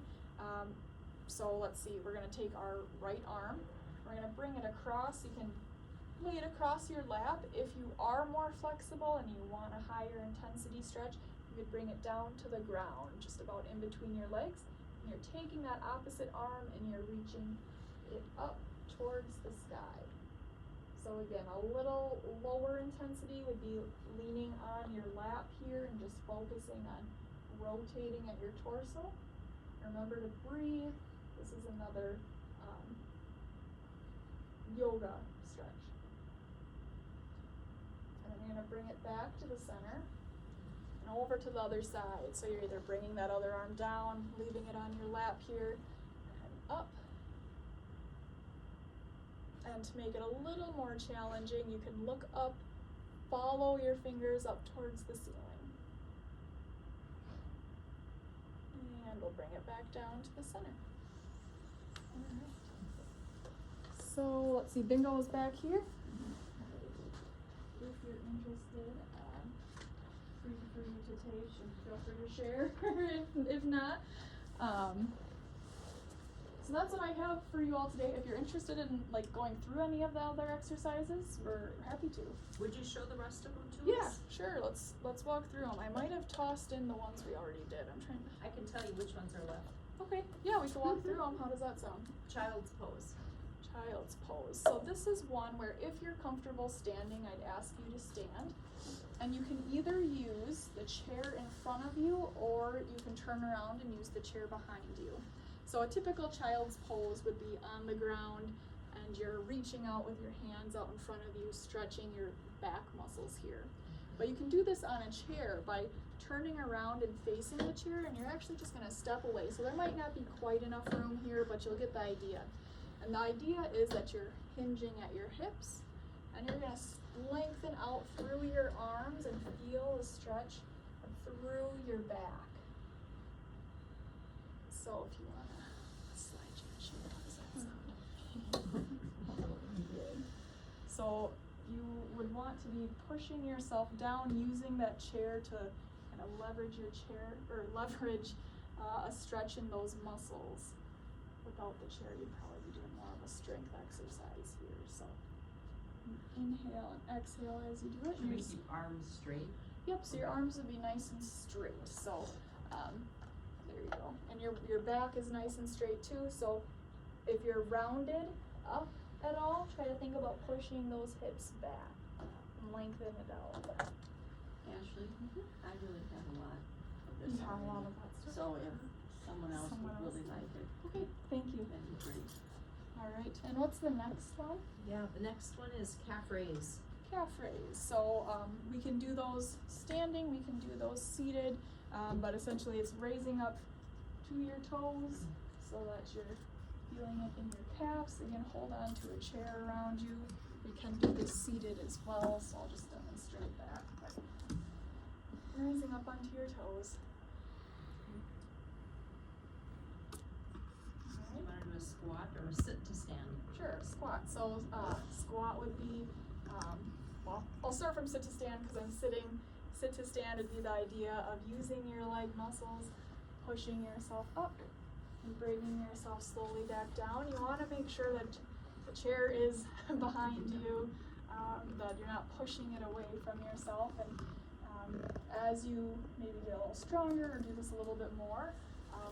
So let's see, we're gonna take our right arm, we're gonna bring it across. You can lay it across your lap. If you are more flexible and you want a higher intensity stretch, you could bring it down to the ground, just about in between your legs. And you're taking that opposite arm and you're reaching it up towards the sky. So again, a little lower intensity would be leaning on your lap here and just focusing on rotating at your torso. Remember to breathe. This is another yoga stretch. And then you're gonna bring it back to the center and over to the other side. So you're either bringing that other arm down, leaving it on your lap here, and up. And to make it a little more challenging, you can look up, follow your fingers up towards the ceiling. And we'll bring it back down to the center. Alright. So let's see, bingo is back here. If you're interested, free for you to take and feel free to share if not. So that's what I have for you all today. If you're interested in like going through any of the other exercises, we're happy to. Would you show the rest of them to Yeah, us? sure. Let's walk through them. I might have tossed in the ones we already did. I'm trying to. I can tell you which ones are left. Okay, yeah, we can walk through them. How does that sound? Child's pose. Child's pose. So this is one where if you're comfortable standing, I'd ask you to stand. And you can either use the chair in front of you or you can turn around and use the chair behind you. So a typical child's pose would be on the ground and you're reaching out with your hands out in front of you, stretching your back muscles here. But you can do this on a chair by turning around and facing the chair, and you're actually just gonna step away. So there might not be quite enough room here, but you'll get the idea. And the idea is that you're hinging at your hips and you're gonna lengthen out through your arms and feel the stretch through your back. So if you wanna slide your chair, how does that sound? Good. So you would want to be pushing yourself down, using that chair to kind of leverage your chair, or leverage a stretch in those muscles. Without the chair, you'd probably be doing more of a strength exercise here. So inhale and exhale as you do it. Should we keep arms straight? Yep, so your arms would be nice and straight. So there you go. And your back is nice and straight too. So if you're rounded up at all, try to think about pushing those hips back and lengthen it out. Ashley, I really have a lot of You this have a lot already. of that stuff. So if someone else Someone would else. really like it, Okay, thank you. that'd be great. Alright, and what's the next one? Yeah, the next one is calf raise. Calf raise. So we can do those standing, we can do those seated. But essentially it's raising up to your toes so that you're feeling it in your calves. Again, hold on to a chair around you. We can do this seated as well, so I'll just demonstrate that. But raising up onto your toes. Do you want to do a squat or a sit to stand? Sure, squat. So squat would be, well, I'll start from sit to stand because I'm sitting. Sit to stand would be the idea of using your leg muscles, pushing yourself up, and bringing yourself slowly back down. You want to make sure that the chair is behind you, that you're not pushing it away from yourself. And as you maybe get a little stronger or do this a little bit more,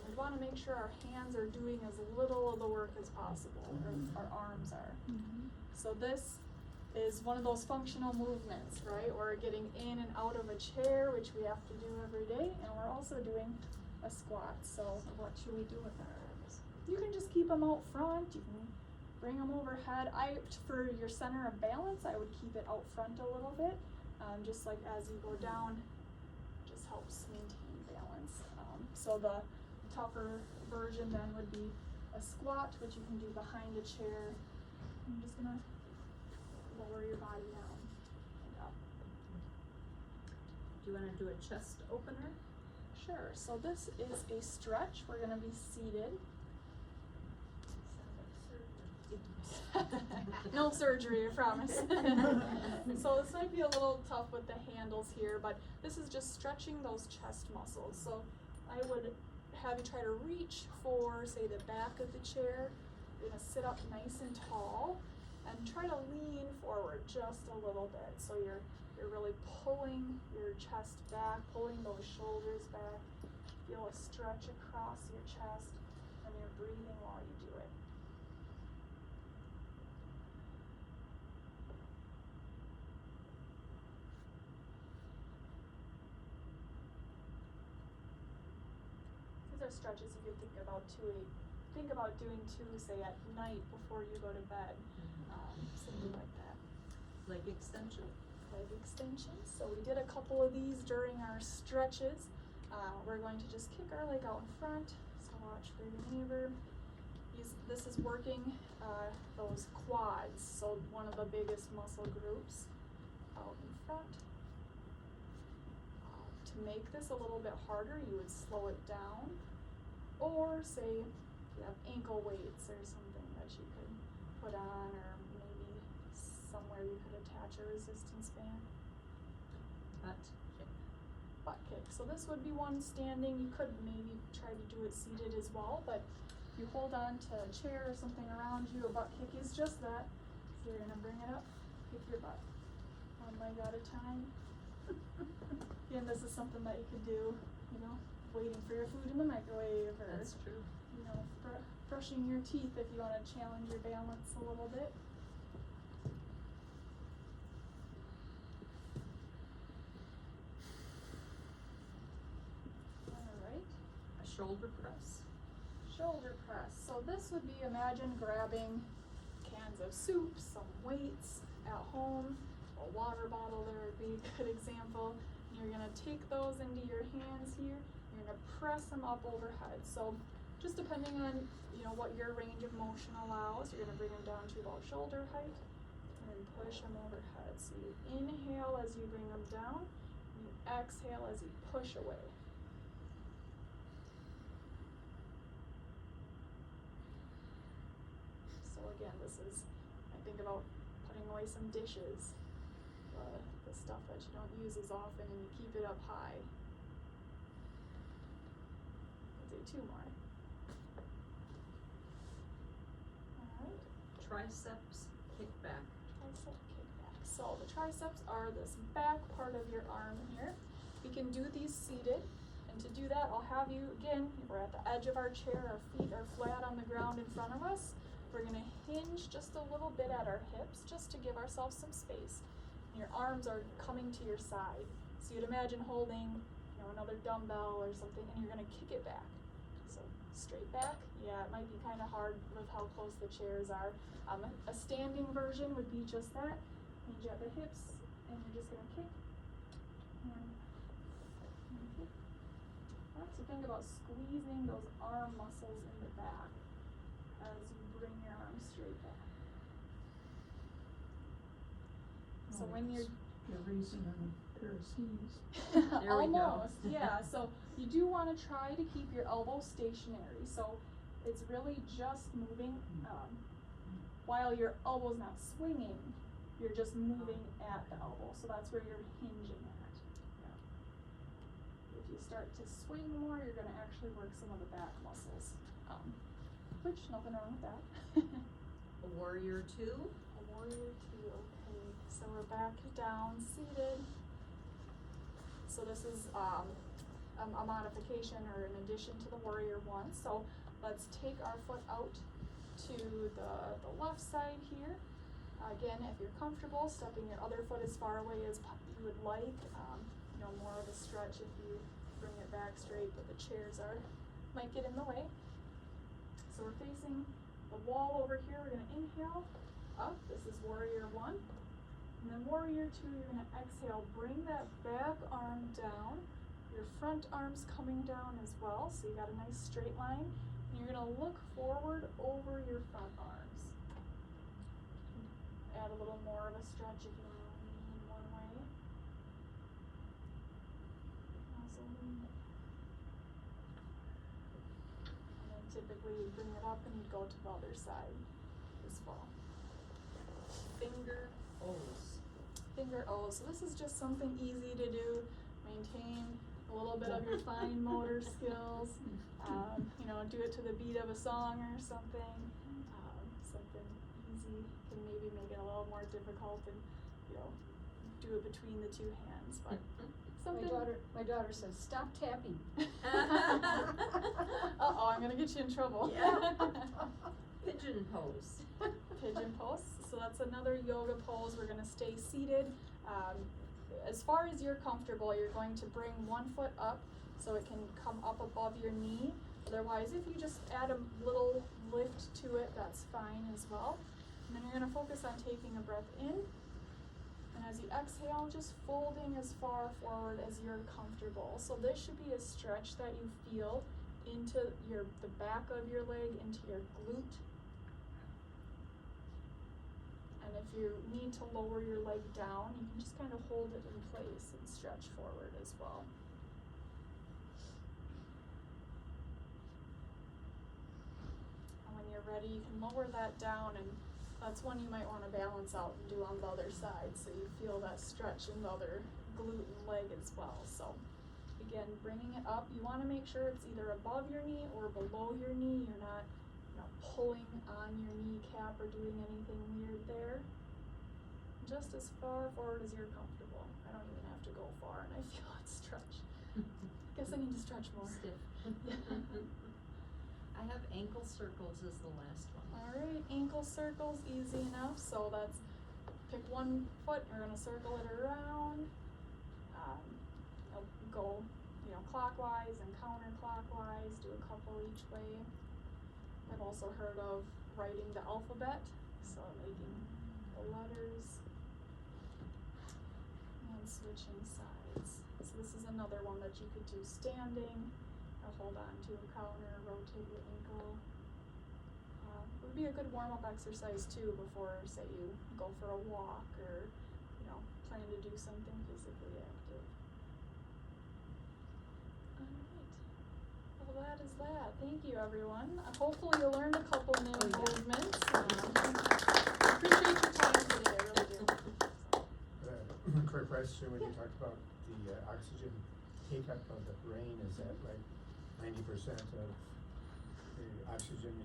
we want to make sure our hands are doing as little of the work as possible, or our arms are. So this is one of those functional movements, right? We're getting in and out of a chair, which we have to do every day, and we're also doing a squat. So What should we do with our arms? you can just keep them out front. You can bring them overhead. For your center of balance, I would keep it out front a little bit, just like as you go down, just helps maintain balance. So the tougher version then would be a squat, which you can do behind a chair. I'm just gonna lower your body down and up. Do you want to do a chest opener? Sure, so this is a stretch. We're gonna be seated. No surgery, I promise. So this might be a little tough with the handles here, but this is just stretching those chest muscles. So I would have you try to reach for, say, the back of the chair. You're gonna sit up nice and tall and try to lean forward just a little bit. So you're really pulling your chest back, pulling those shoulders back. Feel a stretch across your chest, and you're breathing while you do it. These are stretches you can think about doing too, say at night before you go to bed, something like that. Leg extension? Leg extensions. So we did a couple of these during our stretches. We're going to just kick our leg out in front. So watch for your neighbor. This is working those quads. So one of the biggest muscle groups out in front. To make this a little bit harder, you would slow it down. Or say you have ankle weights or something that you could put on, or maybe somewhere you could attach a resistance band. Butt kick. So this would be one standing. You could maybe try to do it seated as well, but if you hold on to a chair or something around you, a butt kick is just that. So you're gonna bring it up, kick your butt. One leg at a time. Again, this is something that you could do, waiting for your food in the microwave, or That's true. brushing your teeth if you want to challenge your balance a little bit. Alright. A shoulder press? Shoulder press. So this would be, imagine grabbing cans of soup, some weights at home, a water bottle there would be a good example. And you're going to take those into your hands here. You're going to press them up overhead. So just depending on what your range of motion allows, you're going to bring them down to about shoulder height and then push them overhead. So you inhale as you bring them down, and you exhale as you push away. So again, this is, I think about putting away some dishes, the stuff that you don't use as often, and you keep it up high. I'll do 2 more. Alright. Triceps kickback. Tricep kickback. So the triceps are this back part of your arm here. We can do these seated, and to do that I'll have you, again, we're at the edge of our chair, our feet are flat on the ground in front of us. We're going to hinge just a little bit at our hips just to give ourselves some space. And your arms are coming to your side. So you'd imagine holding another dumbbell or something, and you're going to kick it back. So straight back. Yeah, it might be kind of hard with how close the chairs are. A standing version would be just that. Hinge at the hips, and you're just going to kick. And kick. So think about squeezing those arm muscles in the back as you bring your arms straight back. So when you're raising a pair of skis. There we go. almost, yeah. So you do want to try to keep your elbow stationary. So it's really just moving while your elbow's not swinging. You're just moving at the elbow. So that's where you're hinging at. If you start to swing more, you're going to actually work some of the back muscles. Which, nothing wrong with that. A warrior two. A warrior two, okay. So we're back down, seated. So this is a modification or an addition to the warrior one. So let's take our foot out to the left side here. Again, if you're comfortable, stepping your other foot as far away as you would like. More of a stretch if you bring it back straight, but the chairs might get in the way. So we're facing the wall over here. We're gonna inhale up. This is warrior one. And then warrior two, you're gonna exhale. Bring that back arm down. Your front arm's coming down as well. So you got a nice straight line. And you're gonna look forward over your front arms. Add a little more of a stretch if you want to lean one way. Also lean. And then typically you bring it up and you go to the other side as well. Finger O's. Finger O's. So this is just something easy to do. Maintain a little bit of your fine motor skills. Do it to the beat of a song or something. Something easy. Can maybe make it a little more difficult and do it between the two hands. But something. My daughter says, "Stop tapping." Uh-oh, I'm gonna get you in trouble. Yeah. Pigeon pose. Pigeon pose. So that's another yoga pose. We're gonna stay seated. As far as you're comfortable, you're going to bring one foot up so it can come up above your knee. Otherwise, if you just add a little lift to it, that's fine as well. And then you're gonna focus on taking a breath in. And as you exhale, just folding as far forward as you're comfortable. So this should be a stretch that you feel into the back of your leg, into your glute. And if you need to lower your leg down, you can just kind of hold it in place and stretch forward as well. And when you're ready, you can lower that down, and that's one you might want to balance out and do on the other side, so you feel that stretch in the other glute and leg as well. So again, bringing it up, you want to make sure it's either above your knee or below your knee. You're not pulling on your kneecap or doing anything weird there. Just as far forward as you're comfortable. I don't even have to go far and I feel it stretch. Guess I need to stretch more. Stiff. I have ankle circles as the last one. Alright, ankle circles, easy enough. So that's, pick one foot, we're gonna circle it around. Go, clockwise and counterclockwise, do a couple each way. I've also heard of writing the alphabet, so making the letters and switching sides. So this is another one that you could do standing, or hold on to a counter, rotate your ankle. It would be a good warm-up exercise too before, say, you go for a walk or, plan to do something physically active. Well, that is that. Thank you, everyone. Hopefully you learned a couple new movements. I appreciate your time today, I really do. Quick question, when you talked about the oxygen take-up of the brain, is that like 90% of the oxygen